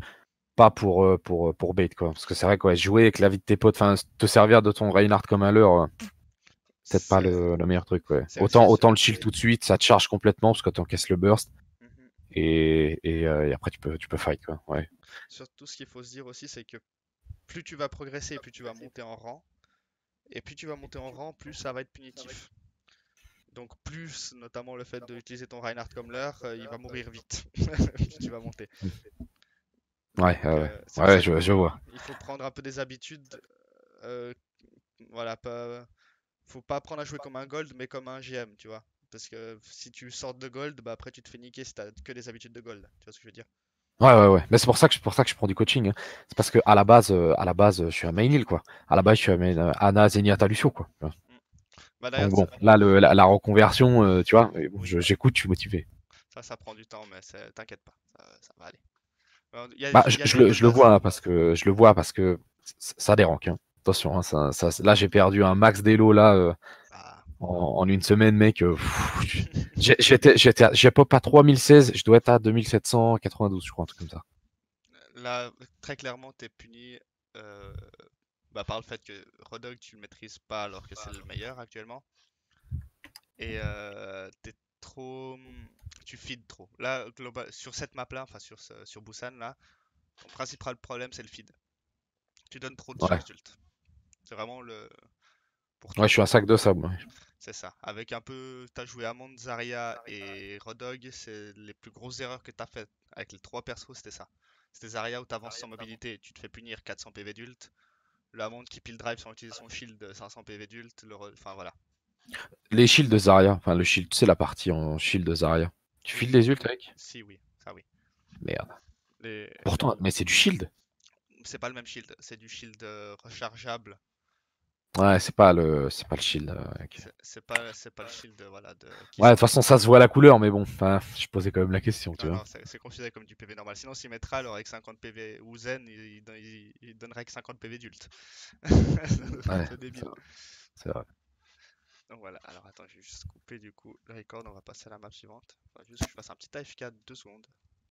pas pour bait, quoi. Parce que c'est vrai, quoi, jouer avec la vie de tes potes, enfin, te servir de ton Reinhardt comme un leurre, peut-être pas C'est le meilleur truc, ouais. c'est aussi Autant le shield tout de suite, ça te charge complètement parce que t'encaisses le burst. Mhm. Et après, tu peux fight, quoi. Ouais. Surtout ce qu'il faut se dire aussi, c'est que plus tu vas progresser, plus tu vas monter en rang. Et plus tu vas monter en rang, plus ça va être punitif. Donc plus, notamment le fait d'utiliser ton Reinhardt comme leurre, il va mourir vite. Plus tu vas monter. Ouais, Donc ouais, ouais. c'est pour Ouais, ça qu'il je vois. faut prendre un peu des habitudes. euh, voilà, faut pas apprendre à jouer comme un gold, mais comme un GM, tu vois. Parce que si tu sors de gold, bah après tu te fais niquer si t'as que des habitudes de gold. Tu vois ce que je veux dire? Ouais, ouais, ouais. Mais c'est pour ça que je prends du coaching, hein. C'est parce que à la base, je suis un main heal, quoi. À la base, je suis un main Ana, Zenyatta, Lucio, quoi. Mm. Bah d'ailleurs, Donc bon, là, la reconversion, tu vois, mais bon, oui, j'écoute, je suis motivé. ça prend du temps, mais t'inquiète pas, ça va aller. Bah, Il y a des je le bases. vois, hein, parce que ça dérange, hein. Attention, hein, là, j'ai perdu un max d'élo, là, Ah. en une semaine, mec. J'ai pop à 3016, je dois être à 2792, je crois, un truc comme ça. Là, très clairement, t'es puni euh, bah, par le fait que Rodog, tu le maîtrises pas alors que c'est le meilleur actuellement. Et t'es trop. Tu feed trop. Là, sur cette map-là, enfin sur Busan, là, ton principal problème, c'est le feed. Tu donnes trop de Ouais. charge d'ult. C'est vraiment le. Pour Ouais, toi, je suis un sac de sable, ouais. c'est ça. Avec un peu. T'as joué Amon, Zarya et Rodog, c'est les plus grosses erreurs que t'as faites. Avec les trois persos, c'était ça. C'était Zarya où t'avances sans mobilité et tu te fais punir 400 PV d'ult. Le Amon qui pile drive sans utiliser son shield 500 PV d'ult. Enfin voilà. Les shields de Zarya, enfin le shield, c'est la partie en shield de Zarya. Tu files Oui, les ults avec? si, oui, ça oui. Merde. Les... Pourtant, mais c'est du shield. C'est pas le même shield, c'est du shield rechargeable. Ouais, c'est pas le shield. Ok. C'est pas le shield voilà, qui Ouais, de toute sort. façon, ça se voit à la couleur, mais bon, enfin, je posais quand même la question, tu Non, vois. non, c'est considéré comme du PV normal. Sinon, s'il mettrait alors avec 50 PV ou Zen, il donnerait que 50 PV d'ult. Ouais, C'est c'est débile. vrai. C'est vrai. Donc voilà, alors attends, je vais juste couper du coup le record, on va passer à la map suivante. Faut juste que je fasse un petit AFK de 2 secondes.